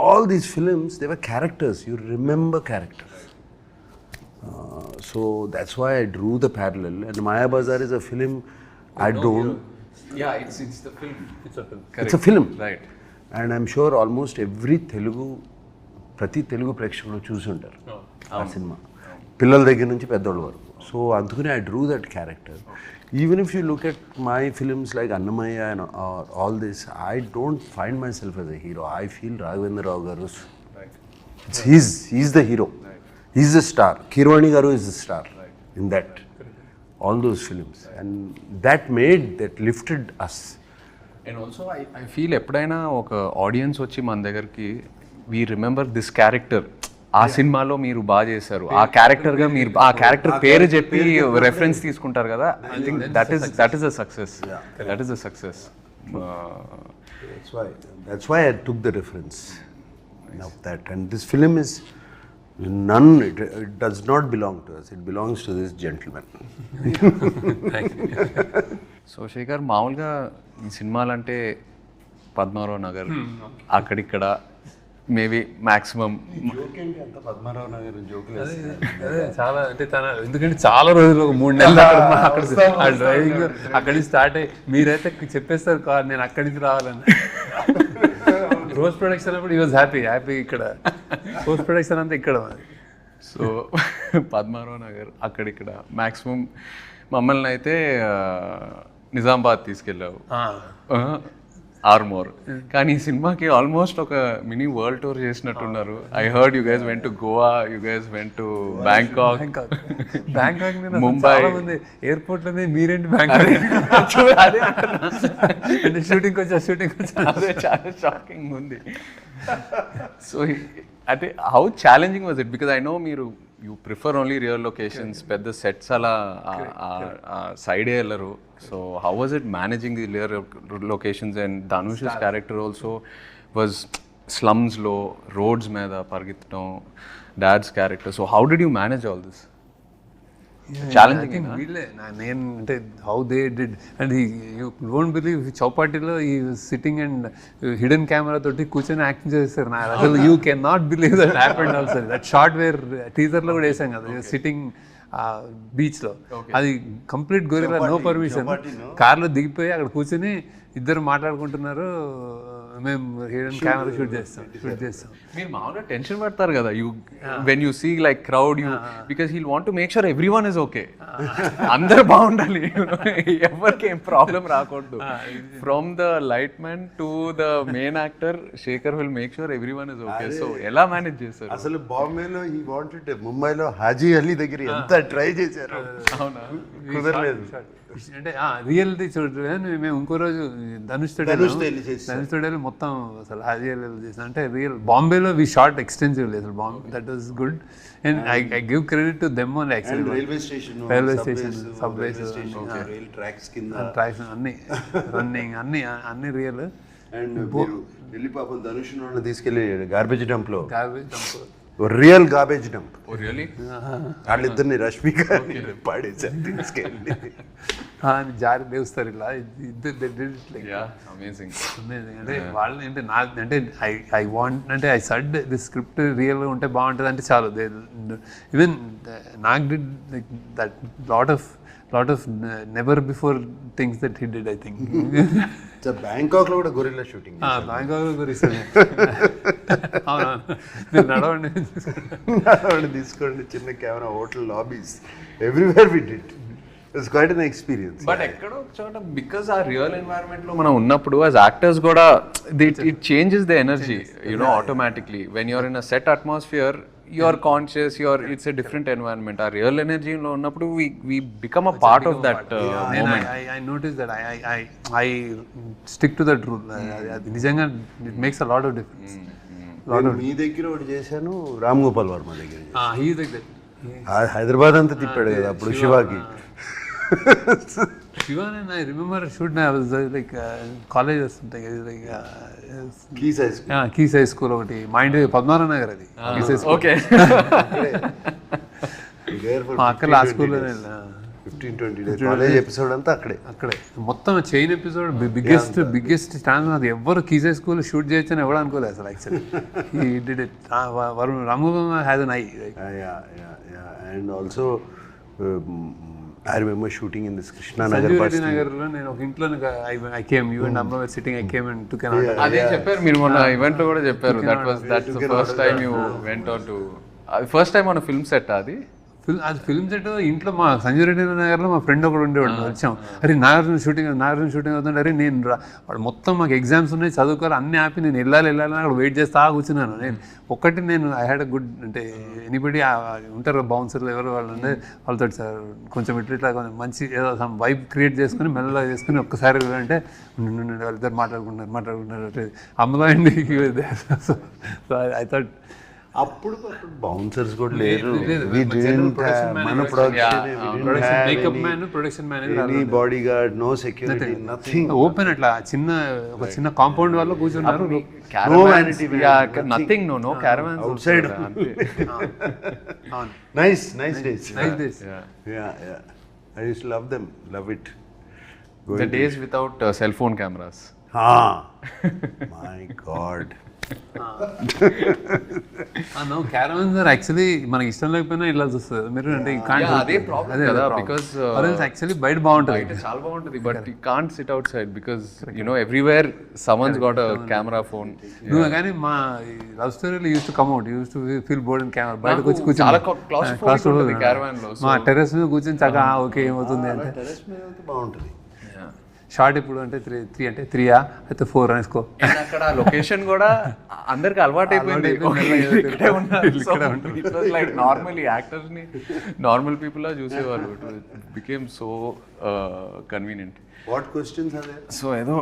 B: all these films, they were characters. You remember characters. So that's why I drew the parallel. And Maya Bazaar is a film I don't...
A: Yeah, it's the film. It's a film. Correct.
B: It's a film.
A: Right.
B: And I'm sure almost every ప్రతి తెలుగు ప్రేక్షకులు చూసి ఉంటారు ఆ cinema, పిల్లల దగ్గర నుంచి పెద్దోళ్ళ వరకు. సో అందుకని I drew that character. Even if you look at my films like Annamaya and all this, I don't find myself as a hero. I feel Raghavendra Rao garu, he's the hero. He's the star. Kirwani garu is the star in that. All those films. And that lifted us.
A: And also I feel ఎప్పుడైనా ఒక audience వచ్చి మన దగ్గరికి we remember this character, ఆ సినిమాలో మీరు బాగా చేశారు, ఆ క్యారెక్టర్గా మీరు ఆ క్యారెక్టర్ పేరు చెప్పి రెఫరెన్స్ తీసుకుంటారు కదా. I think that is a success. That is a success.
B: That's why I took the reference of that. And this film is it does not belong to us. It belongs to this gentleman.
A: So Shekhar, మామూలుగా ఈ సినిమాలంటే పద్మారావు నగర్ అక్కడిక్కడ maybe maximum
B: Padmarao Nagar జోకులు
C: చాలా, అంటే ఎందుకంటే చాలా రోజులు 3 నెలలు అక్కడ డ్రైవింగ్ అక్కడి స్టార్ట్ అయ్యి మీరైతే చెప్పేస్తారు కార్ నేను అక్కడి నుంచి రావాలని. పోస్ట్ ప్రొడక్షన్ అప్పుడు ఈ వాజ్ హ్యాపీ ఇక్కడ పోస్ట్ ప్రొడక్షన్ అంతా ఇక్కడ.
A: సో పద్మారావు నగర్ అక్కడిక్కడ మ్యాక్సిమం మమ్మల్ని అయితే నిజామాబాద్ తీసుకెళ్ళావు, ఆర్మోర్. కానీ ఈ సినిమాకి ఆల్మోస్ట్ ఒక మినీ వరల్డ్ టూర్ చేసినట్టున్నారు. I heard you guys went to Goa, you guys went to Bangkok, Mumbai.
C: Airport లోనే మీరేంటి బ్యాంకాక్
A: అదే
C: అంటే షూటింగ్ వచ్చా
A: అదే చాలా షాకింగ్ ఉంది. సో అంటే how challenging was it? Because I know మీరు you prefer only real locations, పెద్ద సెట్స్ అలా సైడే వెళ్ళరు. So how was it managing the real locations? And Dhanush's character also was స్లమ్స్లో రోడ్స్ మీద పరిగెత్తడం, dad's character. So how did you manage all this? Challenging.
C: వీళ్ళే నేను అంటే how they did and you don't believe చౌపాటిలో he sitting and hidden camera తోటి కూర్చొని acting చేస్తారు. నా అసలు you can not believe that happened also. That shot where టీజర్లో కూడా వేసాం కదా, సిట్టింగ్ బీచ్లో. అది కంప్లీట్ గొరిల్లా, నో పర్మిషన్. కార్లో దిగిపోయి అక్కడ కూర్చొని ఇద్దరు మాట్లాడుకుంటున్నారు, మేము హిడెన్ కెమెరా షూట్ చేస్తాం.
A: మీరు మామూలుగా టెన్షన్ పడతారు కదా you when you see like crowd, you because he'll want to make sure every one is okay. అందరు బాగుండాలి, ఎవరికి ఏం ప్రాబ్లం రాకూడదు. From the light man to the main actor Shekhar will make sure every one is okay. So ఎలా manage చేస్తారు?
B: అసలు బాంబేలో ఈ వాంటెడ్, ముంబైలో హాజీ అలీ దగ్గర ఎంత ట్రై చేశారు,
A: అవునా?
B: కుదరలేదు.
C: అంటే రియల్ది చూడలేదు. మేము ఇంకో రోజు ధనుష్ తోడేలు మొత్తం అసలు రియల్ చేసాం. అంటే రియల్ బాంబేలో వి షార్ట్ ఎక్స్టెన్సివ్లీ అసలు Bombay. That was good and I give credit to them only. Actually railway station, subways,
B: rail tracks కింద
C: ట్రాక్స్ అన్ని రన్నింగ్ అన్ని రియల్.
B: అండ్ వెళ్ళి పాపం ధనుష్ తీసుకెళ్ళి గార్బేజ్ డంప్ లో, రియల్ గార్బేజ్ డంప్. వాళ్ళిద్దరిని రష్మిక పాడేసారు తీసుకెళ్ళి,
C: జారి లేస్తారు ఇలా.
A: అమేజింగ్.
C: అంటే వాళ్ళని అంటే నాకు అంటే ఐ వాంట్ అంటే ఐ సడ్ ది స్క్రిప్ట్ రియల్గా ఉంటే బాగుంటుంది అంటే చాలు. ఈవెన్ నాకు did like that lot of never before things that he did. I think
B: Bangkok లో కూడా గొరిల్లా షూటింగ్,
C: బ్యాంకాక్ లో గొరిల్లా. అవునా, మీరు నడవండి
B: తీసుకోండి, చిన్న camera, hotel lobbies, everywhere we did. It's quite an experience.
A: But ఎక్కడో ఒక చోట బికాస్ ఆ రియల్ ఎన్వైరన్మెంట్ లో మనం ఉన్నప్పుడు యాజ్ యాక్టర్స్ కూడా it changes the energy, you know, automatically. When you're in a set atmosphere, you are conscious, it's a different environment. Our real energy lo unnappudu we become a part of that moment.
C: I noticed that I stick to that rule. Adi nijanga it makes a lot of difference.
B: మీ దగ్గర ఒకటి చేశాను, రామ్ గోపాల్ వర్మ దగ్గర.
C: he is like that.
B: Hyderabad అంతా తిప్పాడు కదా అప్పుడు శివాకి.
C: Shiva and I remember shooting, I was like college or something, like
B: keys high school.
C: Keys high school ఒకటి మా ఇంటి పద్మారావు నగర్, అది కీస్ హై స్కూల్.
A: ఓకే,
C: మా అక్కడ ఆ స్కూల్లో
B: 15-20 days కాలేజ్ ఎపిసోడ్ అంతా అక్కడే
C: మొత్తం చైన్ ఎపిసోడ్. Biggest chance. అది ఎవరు కీస్ హై స్కూల్ షూట్ చేయొచ్చు అని ఎవరు అనుకోలేదు అసలు. Actually he did it. Ramgopal has an eye.
B: And also I remember shooting in this Krishna Nagar bus.
C: Nagarlo నేను ఒక ఇంట్లో I came, you and Amma were sitting, I came and took an order.
A: అదే చెప్పారు మీరు మొన్న event లో కూడా చెప్పారు. that's the first time you went on to first time on a film set. అది
C: ఫిల్మ్ సెట్ ఇంట్లో మా సంజయ్ రెడ్డి నగర్లో మా ఫ్రెండ్ ఒకడు ఉండేవాడు. వచ్చాం, అరే నాగార్జున షూటింగ్ అవుతుంటే, అరే నేను వాడు మొత్తం మాకు ఎగ్జామ్స్ ఉన్నాయి, చదువుకోవాలి, అన్నీ ఆపి నేను వెళ్ళాలి అక్కడ వెయిట్ చేస్తా కూర్చున్నాను. నేను ఐ హ్యాడ్ అ గుడ్ అంటే ఎనీబడి ఉంటారు బౌన్సర్లు ఎవరు వాళ్ళు అంటే వాళ్ళతో సార్ కొంచెం ఇట్లా కొంచెం మంచి ఏదో వైబ్ క్రియేట్ చేసుకుని మెల్లగా చేసుకుని ఒక్కసారి అంటే వాళ్ళిద్దరు మాట్లాడుకుంటున్నారు అమ్మలో అండి. సో ఐ థాట్
B: అప్పుడు బౌన్సర్స్ కూడా లేరు, మన
C: production
B: body guard, no security, nothing.
C: Open అట్లా ఒక చిన్న కాంపౌండ్ వాళ్ళు కూర్చున్నారు.
A: Nothing, no caravans
B: outside. Nice days. I used to love it.
A: The days without cell phone cameras.
B: My God.
C: No caravans or actually మనకి ఇష్టం లేకపోయినా ఇలా చూస్తుంది మీరు అంటే
A: అదే ప్రాబ్లం కదా, బికాస్
C: యాక్చువల్లీ బయట బాగుంటుంది
A: చాలా బాగుంటుంది, but you can't SIT out side because everywhere someone's got a camera phone.
C: నువ్వు కానీ మా లవ్ స్టోరీలో use to come out use to feel bored in camera బయటకు వచ్చి
A: చాలా
C: కూర్చొని
A: క్యారవాన్ లో
C: మా టెర్రస్ మీద కూర్చొని చక్కగా ఓకే ఏమవుతుంది అంటే
B: టెరెస్ మీద అయితే బాగుంటుంది.
C: షార్ట్ ఇప్పుడు అంటే 3 అంటే 3 అయితే 4 అనేసుకో.
A: అక్కడ లొకేషన్ కూడా అందరికి అలవాటు అయిపోయింది. లైక్ నార్మల్ యాక్టర్స్ ని నార్మల్ పీపుల్ లా చూసేవాళ్ళు. It became so convenient.
B: What questions అదే?
A: సో ఏదో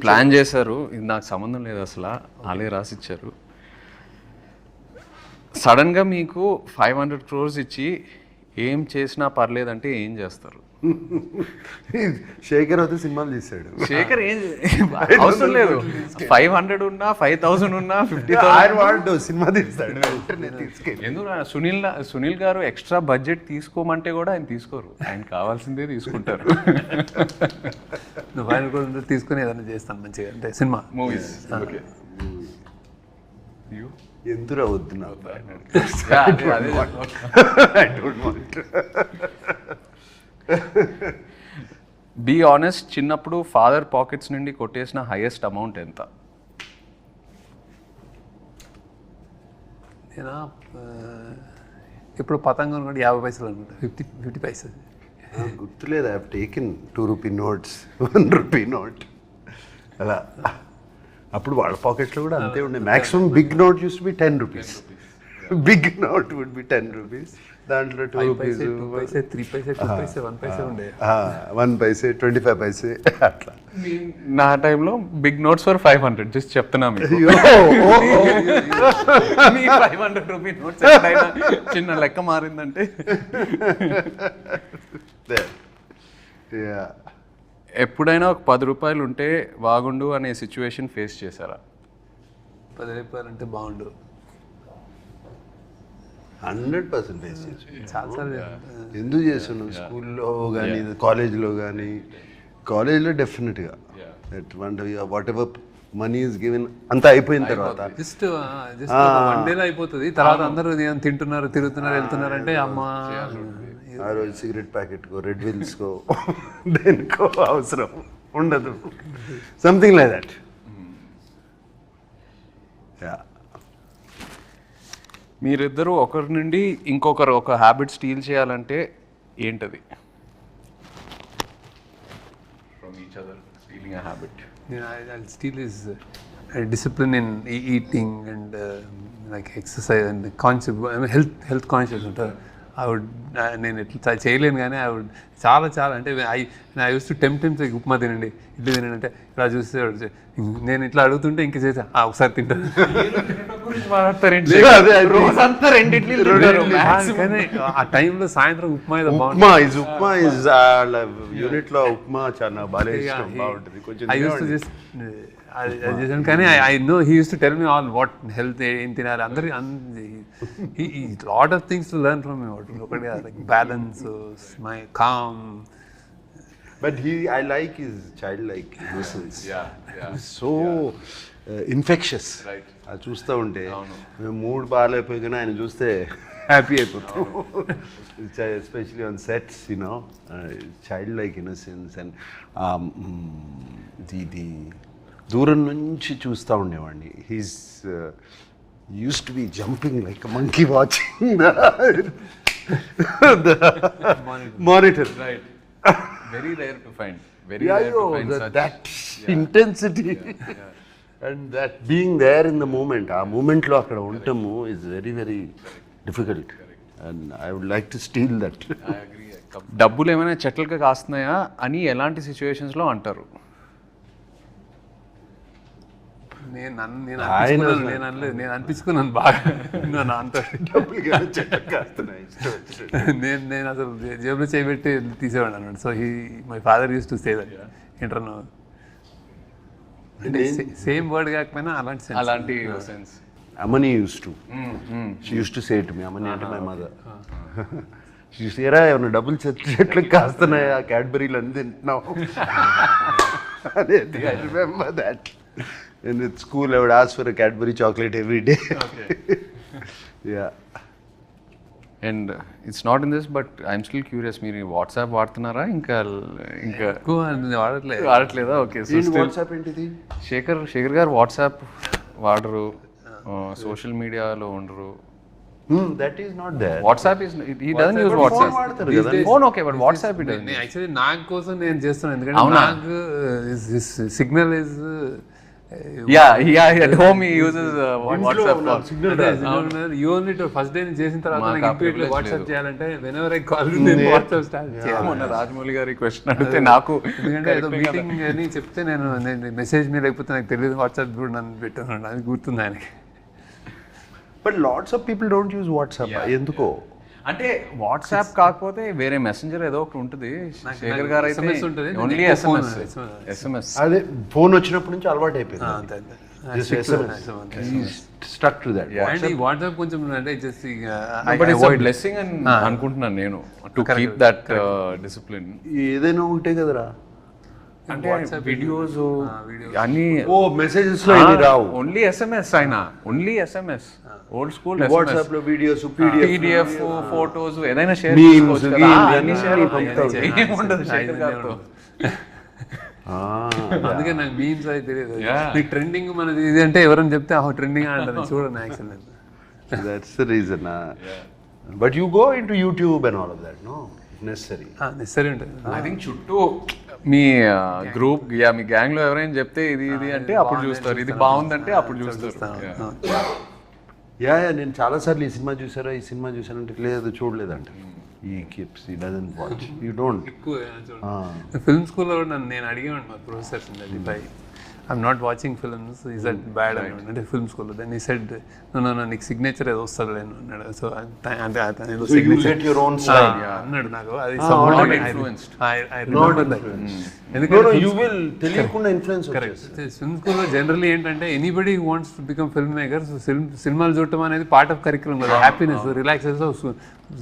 A: ప్లాన్ చేశారు, ఇది నాకు సంబంధం లేదు అసలు, వాళ్ళే రాసిచ్చారు. సడన్గా మీకు 500 crores ఇచ్చి ఏం చేసినా పర్లేదంటే ఏం చేస్తారు?
B: శేఖర్ అయితే సినిమాలు తీశాడు.
A: శేఖర్ ఏం అవసరం లేదు, 500 ఉన్నా 5000 ఉన్నా 50,000
B: వాడు సినిమా తీస్తాడు.
A: ఎందుకు సునీల్ గారు ఎక్స్ట్రా బడ్జెట్ తీసుకోమంటే కూడా ఆయన తీసుకోరు, ఆయన కావాల్సిందే తీసుకుంటారు.
C: నువ్వు ఆయన కూడా తీసుకుని ఏదైనా చేస్తాను మంచిగా అంటే సినిమా
A: మూవీస్. ఓకే
B: ఎందురా వద్దు నాకు.
A: బీ ఆనెస్ట్, చిన్నప్పుడు ఫాదర్ పాకెట్స్ నుండి కొట్టేసిన హైయెస్ట్ అమౌంట్ ఎంత?
C: నేను ఇప్పుడు పతంగం కూడా 50 పైసలు అనుకుంటా, 50 పైసలు
B: గుర్తులేదు. I have taken 2 rupee notes, 1 rupee note అలా. అప్పుడు వాళ్ళ పాకెట్స్లో కూడా అంతే ఉండే. Maximum big note use to be 10 rupees. Big note would be 10 rupees. దాంట్లో 2 రూపీస్,
C: 2 పైసే, 3 పైసే, 2 పైసే, 1 పైసే ఉండే.
B: 1 పైసే, 25 పైసే అట్లా.
A: నా టైంలో బిగ్ నోట్స్ ఫర్ 500 జస్ట్ చెప్తున్నా మీకు. 500 రూపీ నోట్స్ చిన్న లెక్క మారిందంటే. ఎప్పుడైనా ఒక 10 రూపాయలు ఉంటే బాగుండు అనే సిచ్యువేషన్ ఫేస్ చేశారా?
C: 10 రూపాయలు అంటే బాగుండు
B: 100% ఫేస్ చేసాను.
C: చాలాసార్లు
B: ఎందుకు చేస్తున్నాను, స్కూల్లో కానీ కాలేజ్లో కానీ. కాలేజ్లో డెఫినెట్గా what ever money is given అంతా అయిపోయిన తర్వాత
C: జస్ట్ 1 డేలో అయిపోతుంది. తర్వాత అందరూ తింటున్నారు, తిరుగుతున్నారు, వెళ్తున్నారు అంటే అమ్మా
B: ఆ రోజు సిగరెట్ ప్యాకెట్కో, రెడ్ విల్స్కో, దేనికో అవసరం ఉండదు. Something like that.
A: మీరిద్దరూ ఒకరి నుండి ఇంకొకరు ఒక హ్యాబిట్ స్టీల్ చేయాలంటే ఏంటది? From each other stealing a habit.
C: Steel is discipline in eating and like exercise and conscious health conscious ఉంటుంది. నేను ఎట్లా చేయలేను కానీ చాలా అంటే I use to tempt upma తినండి, ఇడ్లీ తినండి అంటే ఇలా చూస్తే నేను ఇట్లా అడుగుతుంటే ఇంక చేసా ఒకసారి తింటాను. కానీ ఆ టైంలో సాయంత్రం ఉప్మా
B: యూనిట్లో ఉప్మా చాలా బాగా ఇష్టం, బాగుంటుంది కొంచెం.
C: ఐ యూస్ టు జస్ట్ చేశాను కానీ I know he used to tell me all what health ఏం తినాలి అందరి lot of things to learn from me. ఒకటి like balance, my calm.
B: But I like his childlike innocence. So infectious.
A: Right.
B: అది చూస్తూ ఉంటే mood బాగాలేకపోయినా ఆయన చూస్తే happy అయిపోతాం. Especially on sets, child like innocence. And the దూరం నుంచి చూస్తూ ఉండేవాడిని. He's use to B jumping like monkey watching the monitor.
A: Right. Very rare to find. Very rare to find such.
B: That intensity and that being there in the moment. ఆ మూమెంట్లో అక్కడ ఉండటము is very very difficult. And I would like to steal that.
A: I agree. డబ్బులు ఏమైనా చెట్లుగా కాస్తున్నాయా అని ఎలాంటి సిచ్యువేషన్స్లో అంటారు?
C: నేను అనిపించుకున్నాను బాగా. నేను అసలు జేబులో చేయబెట్టి తీసేవాడు అన్నాడు. So my father used to say that ఇంటర్నో అంటే సేమ్ వర్డ్ కాకపోయినా అలాంటి
A: sense.
B: Amani used to. She used to say to me, Amani అంటే my mother. She used to say, ఏమన్నా డబ్బులు చెట్లు కాస్తున్నాయా, క్యాడ్బరీలు అన్ని తింటున్నావు అనేది. I remember that. And at school, I would ask for a Cadbury chocolate every day. Yeah.
A: And it's not in this but I'm still curious, మీరు WhatsApp వాడుతున్నారా ఇంకా
C: ఎక్కువ వాడట్లేదు.
A: వాడట్లేదా? ఓకే. సో
B: వాట్సాప్ ఏంటిది?
A: శేఖర్ గారు వాట్సాప్ వాడరు, సోషల్ మీడియాలో ఉండరు.
B: That is not there.
A: WhatsApp is he doesn't use WhatsApp. Phone okay, but WhatsApp he doesn't.
C: Actually Nag కోసం నేను చేస్తున్నాను, ఎందుకంటే Nag signal is
A: at home he uses WhatsApp call.
C: You only to first day చేసిన తర్వాత నాకు ఇప్పటికే వాట్సాప్ చేయాలంటే whenever I call నేను వాట్సాప్ స్టార్ట్ చేయాలి.
A: మొన్న రాజమౌళి గారి క్వశ్చన్ అడిగితే నాకు,
C: ఎందుకంటే ఏదో మీటింగ్ అని చెప్తే నేను మెసేజ్ మీద లేకపోతే నాకు తెలియదు వాట్సాప్ కూడా నన్ను పెట్టాను, అది గుర్తుంది ఆయనకి.
B: But lots of people don't use WhatsApp. ఎందుకో
A: అంటే వాట్సాప్ కాకపోతే వేరే మెసెంజర్ ఏదో ఒకటి ఉంటుంది. శేఖర్ గారు అయితే ఓన్లీ ఎస్ఎంఎస్.
B: అదే ఫోన్ వచ్చినప్పటి నుంచి అలవాటు అయిపోయింది. Stuck to that.
C: వాట్సాప్ కొంచెం అంటే జస్ట్
A: బ్లెస్సింగ్ అని అనుకుంటున్నాను నేను, టు కీప్ దట్ డిసిప్లిన్.
B: ఏదైనా ఒకటే కదరా,
A: అంటే వీడియోస్ అన్ని
B: మెసేజెస్ లో రావు,
A: ఓన్లీ ఎస్ఎంఎస్. ఆయన only SMS, old school.
B: WhatsApp లో వీడియోస్,
A: పీడిఎఫ్, ఫోటోస్ ఏదైనా షేర్
C: అందుకే నాకు మీమ్స్ అయితే తెలియదు. మీకు ట్రెండింగ్ మనది ఇది అంటే ఎవరైనా చెప్తే ట్రెండింగ్ అంటారు, చూడండి actual.
B: That's the reason. But you go into YouTube and all of that, no?
C: Necessary ఉంటుంది.
A: ఐ థింక్ చుట్టూ మీ గ్రూప్ మీ గ్యాంగ్ లో ఎవరైనా చెప్తే ఇది అంటే అప్పుడు చూస్తారు, ఇది బాగుందంటే అప్పుడు చూస్తారు.
B: నేను చాలాసార్లు ఈ సినిమా చూసానంటే లేదు చూడలేదంటే ఈ కీప్స్ ఈ doesn't watch, you don't.
C: Film స్కూల్లో నేను అడిగేవాడిని మా professors, I'm not watching films, is that bad? అంటే ఫిల్మ్ స్కూల్లో దెన్ he said no నీకు సిగ్నేచర్ ఏదో వస్తుంది లేను అన్నాడు. సో అన్నాడు నాకు, అది ఫిల్మ్ స్కూల్లో జనరల్లీ ఏంటంటే anybody wants to become film maker. So సినిమాలు చూడటం అనేది పార్ట్ ఆఫ్ కరిక్యులం కదా, హ్యాపీనెస్, రిలాక్సెస్.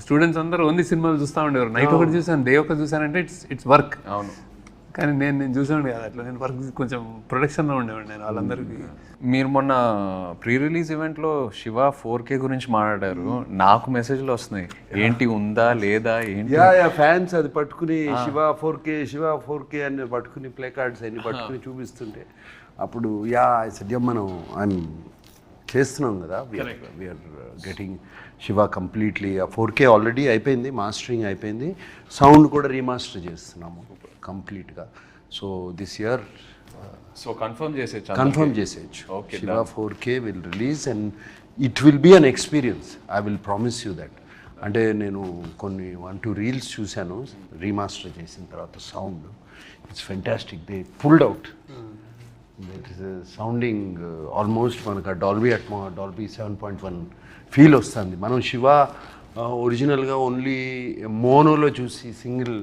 C: స్టూడెంట్స్ అందరూ ఓన్లీ సినిమాలు చూస్తూ ఉండేవారు. నైట్ ఒకటి చూసాను, డే ఒకటి చూసానంటే ఇట్స్ వర్క్. అవును, కానీ నేను చూసాను కదా అట్లా, నేను వర్క్ కొంచెం ప్రొడక్షన్లో ఉండేవాడిని నేను వాళ్ళందరికీ.
A: మీరు మొన్న ప్రీ రిలీజ్ ఈవెంట్లో శివ 4K గురించి మాట్లాడారు, నాకు మెసేజ్లు వస్తున్నాయి, ఏంటి ఉందా లేదా ఏంటి.
B: ఫ్యాన్స్ అది పట్టుకుని శివ 4K అని పట్టుకుని ప్లే కార్డ్స్ అన్ని పట్టుకుని చూపిస్తుంటే అప్పుడు సద్యం మనం చేస్తున్నాం కదా, we're getting Shiva completely 4K already అయిపోయింది, మాస్టరింగ్ అయిపోయింది, సౌండ్ కూడా రీమాస్టర్ చేస్తున్నాము కంప్లీట్గా. సో దిస్ ఇయర్
A: కన్ఫర్మ్
B: చేసేయచ్చు. Shiva 4K will release and it will be an experience, I will promise you that. అంటే నేను కొన్ని 1-2 రీల్స్ చూశాను రీమాస్టర్ చేసిన తర్వాత, sound it's fantastic. They pulled out, that is sounding almost మనకు డాల్బీ 7.1 ఫీల్ వస్తుంది. మనం శివ ఒరిజినల్గా ఓన్లీ మోనోలో చూసి సింగిల్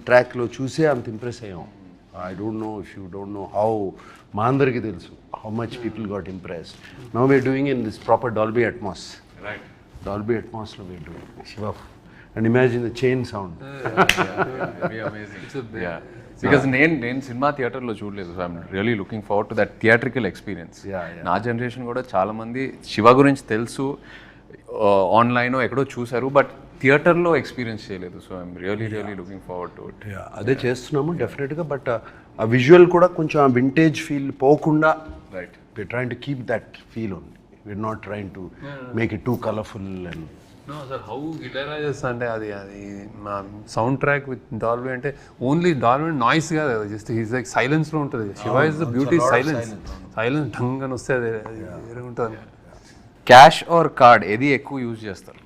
B: ట్రాక్లో చూసే అంత ఇంప్రెస్ అయ్యాం. I don't know if you don't know how, మా అందరికీ తెలుసు how much people got impress. Now we are doing in this proper Dolby Atmos. Dolby అట్మాస్లో we are doing Shiva and imagine the chain sound.
A: Because నేను cinema థియేటర్లో చూడలేదు, so I'm really looking forward to that theatrical experience. నా generation కూడా చాలామంది శివ గురించి తెలుసు, online ఎక్కడో చూసారు, బట్ థియేటర్లో ఎక్స్పీరియన్స్ చేయలేదు. So I'm really looking forward to it.
B: అదే చేస్తున్నాము డెఫినెట్గా, బట్ ఆ విజువల్ కూడా కొంచెం ఆ వింటేజ్ ఫీల్ పోకుండా,
A: right,
B: we are trying to keep that feel only, we are not trying to make it too colourful. And
C: no sir, how Ilaiyaraaja అంటే అది మా సౌండ్ ట్రాక్ విత్ డాల్బీ అంటే ఓన్లీ డాల్బీ నాయిస్ కాదు, జస్ట్ హీస్ లైక్ సైలెన్స్లో ఉంటుంది. Shiva is the beauty silence ఢంగ్ అని వస్తే అది వేరే ఉంటుంది.
A: క్యాష్ ఆర్ కార్డ్ ఏది ఎక్కువ యూజ్ చేస్తారు?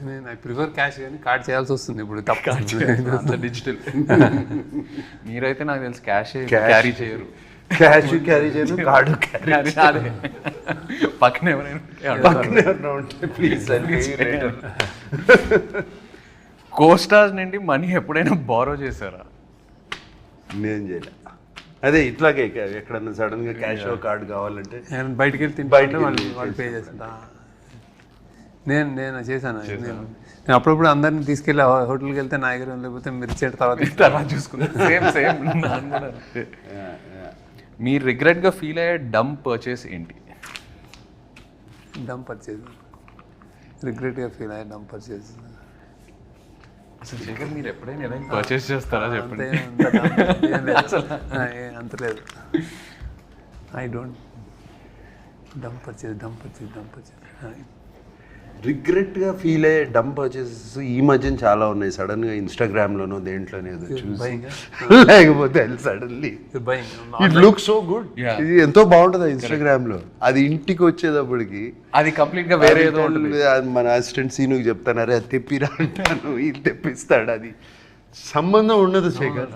C: నేను ఐ ప్రిఫర్ క్యాష్, కానీ కార్డ్ చేయాల్సి వస్తుంది ఇప్పుడు, తప్ప
A: డిజిటల్. మీరైతే నాకు తెలుసు క్యాష్ క్యారీ చేయరు.
B: క్యాష్ క్యారీ చేయను, కార్డు క్యారీ.
A: పక్కన ఎవరైనా
B: ప్లీజ్
A: కోస్టార్స్ నుండి మనీ ఎప్పుడైనా బారో చేశారా?
B: నేను చేయలే. అదే ఇట్లాగే ఎక్కడన్నా సడన్ గా క్యాష్ కార్డు కావాలంటే
C: బయటికి వెళ్ళి తింటే వాళ్ళు పే చేస్తా. నేను చేశాను. నేను అప్పుడప్పుడు అందరిని తీసుకెళ్ళి హోటల్కి వెళ్తే నా దగ్గర లేకపోతే మీరు ఇచ్చే తర్వాత
A: చూసుకున్నాను. సేమ్ మీరు రిగ్రెట్గా ఫీల్ అయ్యే డమ్ పర్చేస్ ఏంటి?
C: డమ్ పర్చేజ్, రిగ్రెట్గా ఫీల్ అయ్యే డమ్ పర్చేజ్.
A: అసలు శేఖర్ మీరు ఎప్పుడైనా ఏదైనా పర్చేస్ చేస్తారా చెప్పండి.
C: అంత లేదు. I don't dumb purchase.
B: రిగ్రెట్గా ఫీల్ అయ్యే డమ్ పర్చేసెస్ ఈ మధ్యన చాలా ఉన్నాయి. సడన్గా ఇన్స్టాగ్రామ్లోనో దేంట్లోనే ఏదో చూసి లేకపోతే suddenly it look so good, ఇది ఎంతో బాగుంటుంది ఇన్స్టాగ్రామ్లో. అది ఇంటికి వచ్చేటప్పటికి
A: అది కంప్లీట్గా వేరే ఏదో ఉంటుంది.
B: మన అసిస్టెంట్ సీనుకి చెప్తాను, అరే అది తెప్పిరా అంటాను, ఇది తెప్పిస్తాడు. అది సంబంధం ఉండదు శేఖర్,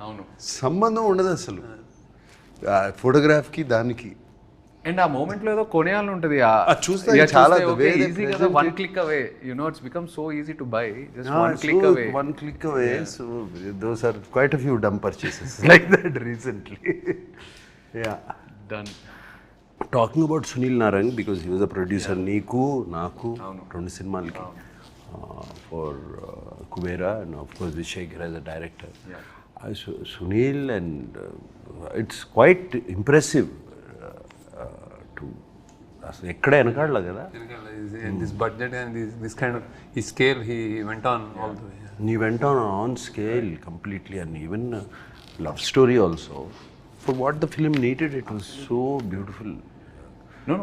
A: అవును
B: సంబంధం ఉండదు అసలు ఫోటోగ్రాఫ్కి దానికి.
A: అండ్ ఆ మూమెంట్లో ఏదో కొనేయాలని ఉంటుంది.
B: చూస్తే చాలా
A: ఈజీ కదా, one click away, you know it's become so easy to buy, just one click away.
B: So those are quite a few dumb purchases like that recently. Yeah,
A: done.
B: Talking about Sunil Narang, because he was a producer నీకు నాకు 2 సినిమాలకి, for Kubera and of course Vishweshwar as a director. Sunil and it's quite impressive. అసలు ఎక్కడ వెనకాడలే కదా,
C: this budget and this kind of ఈ scale he went on all the way.
B: He went on scale completely, and even love story also. For what the film needed, it was so beautiful.
A: No.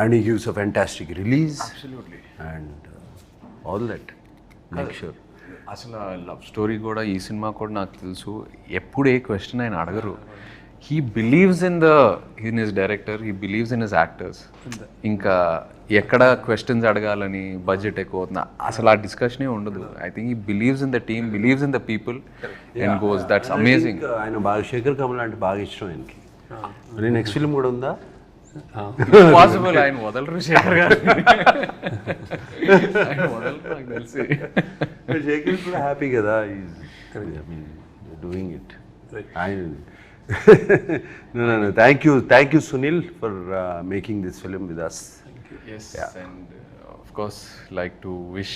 B: And he gives a fantastic release.
A: Absolutely.
B: And all that. Make sure.
A: అసలు love story కూడా ఈ cinema కూడా నాకు తెలుసు, ఎప్పుడు ఏ question ఆయన అడగరు. He believes in his director, he believes in his actors. ఇంకా ఎక్కడ క్వశ్చన్స్ అడగాలని, బడ్జెట్ ఎక్కువ అవుతున్నా, అసలు ఆ డిస్కషనే ఉండదు. I think he believes in the team, believes in the people and goes. That's amazing.
B: ఆయన బాగా శేఖర్ కమల్ అంటే బాగా ఇష్టం ఆయనకి. మరి నెక్స్ట్ ఫిల్మ్ కూడా ఉందా?
A: పాసిబుల్. ఆయన వదలరు శేఖర్ గారు, ఆయన వదలరు నాకు తెలిసి.
B: శేఖర్ కూడా హ్యాపీ కదా, doing it. No. Thank you, Sunil, for making this film with us.
A: Yes, and of course, like to wish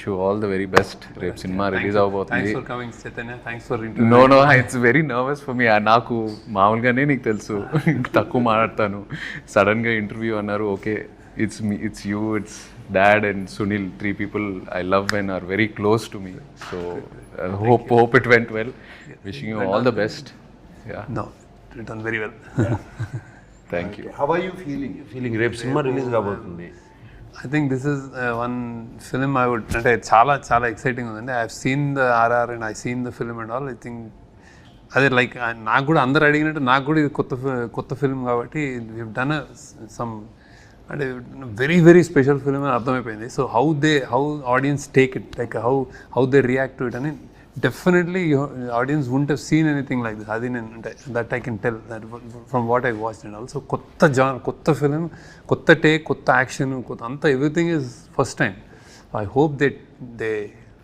A: you all the very best. Rep cinema release avabothundi.
C: Thanks for coming, Chaitanya. Thanks for interview.
A: No, it's very nervous for me. Naaku maamulgane neeku telusu takku maadtanu. Sudden ga interview annaru. Okay, it's me, it's you, it's Dad and Sunil, 3 people I love and are very close to me. So hope it went well. Wishing you all the best. Yeah.
C: No, it done very well.
A: Thank you.
B: How are you feeling? Rep cinema release కాబోతుంది.
C: I think this is one film I would, అంటే చాలా exciting ఉందండి. I have seen the RR and I seen the film and all. I think అదే like నాకు కూడా అందరు అడిగినట్టు నాకు కూడా ఇది కొత్త ఫిల్మ్ కాబట్టి వీ హవ్ డన్ సమ్ అంటే వెరీ స్పెషల్ ఫిల్మ్ అని అర్థమైపోయింది. So how audience take it, like how they react to it అని definitely audience won't have seen anything like this. అది నేను అంటే that I can tell that from what I watch and also. కొత్త film, కొత్త take, కొత్త action, అంతా everything is first time. I hope they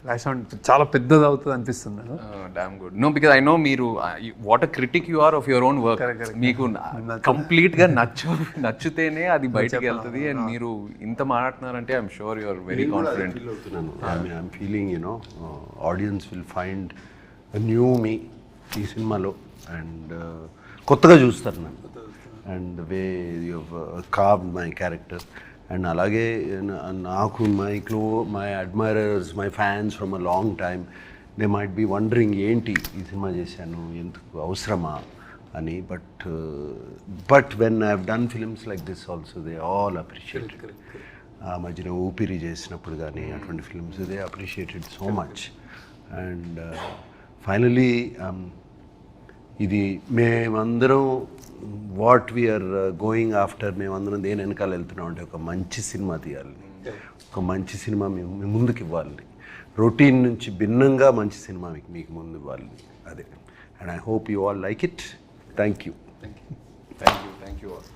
C: lash on చాలా పెద్దది అవుతుంది అనిపిస్తుంది నాకు.
A: Damn good. No, because I know మీరు what a critic you are of your own work. మీకు కంప్లీట్గా నచ్చితేనే అది బయటకు వెళ్తుంది. అండ్ మీరు ఇంత మాట్లాడుతున్నారంటే I'm sure you are very confident.
B: I'm feeling audience will find new me ఈ సినిమాలో, అండ్ కొత్తగా చూస్తారు నన్ను, and way you carved my character. And అలాగే నాకు my admirers, my fans from a long time, they might be wondering ఏంటి ఈ సినిమా చేశాను, ఎందుకు అవసరమా అని. But when I have done films like this also, they all appreciated. ఆ మధ్యన ఊపిరి చేసినప్పుడు కానీ అటువంటి films they appreciated so much. And finally ఇది మేమందరం వాట్ వీఆర్ గోయింగ్ ఆఫ్టర్, మేమందరం దేని వెనకాల వెళ్తున్నాం అంటే ఒక మంచి సినిమా తీయాలి, ఒక మంచి సినిమా మేము ముందుకు ఇవ్వాలి, రొటీన్ నుంచి భిన్నంగా మంచి సినిమా మీకు ముందు ఇవ్వాలి. అదే. And I hope you all like it. Thank you.
A: Thank you all.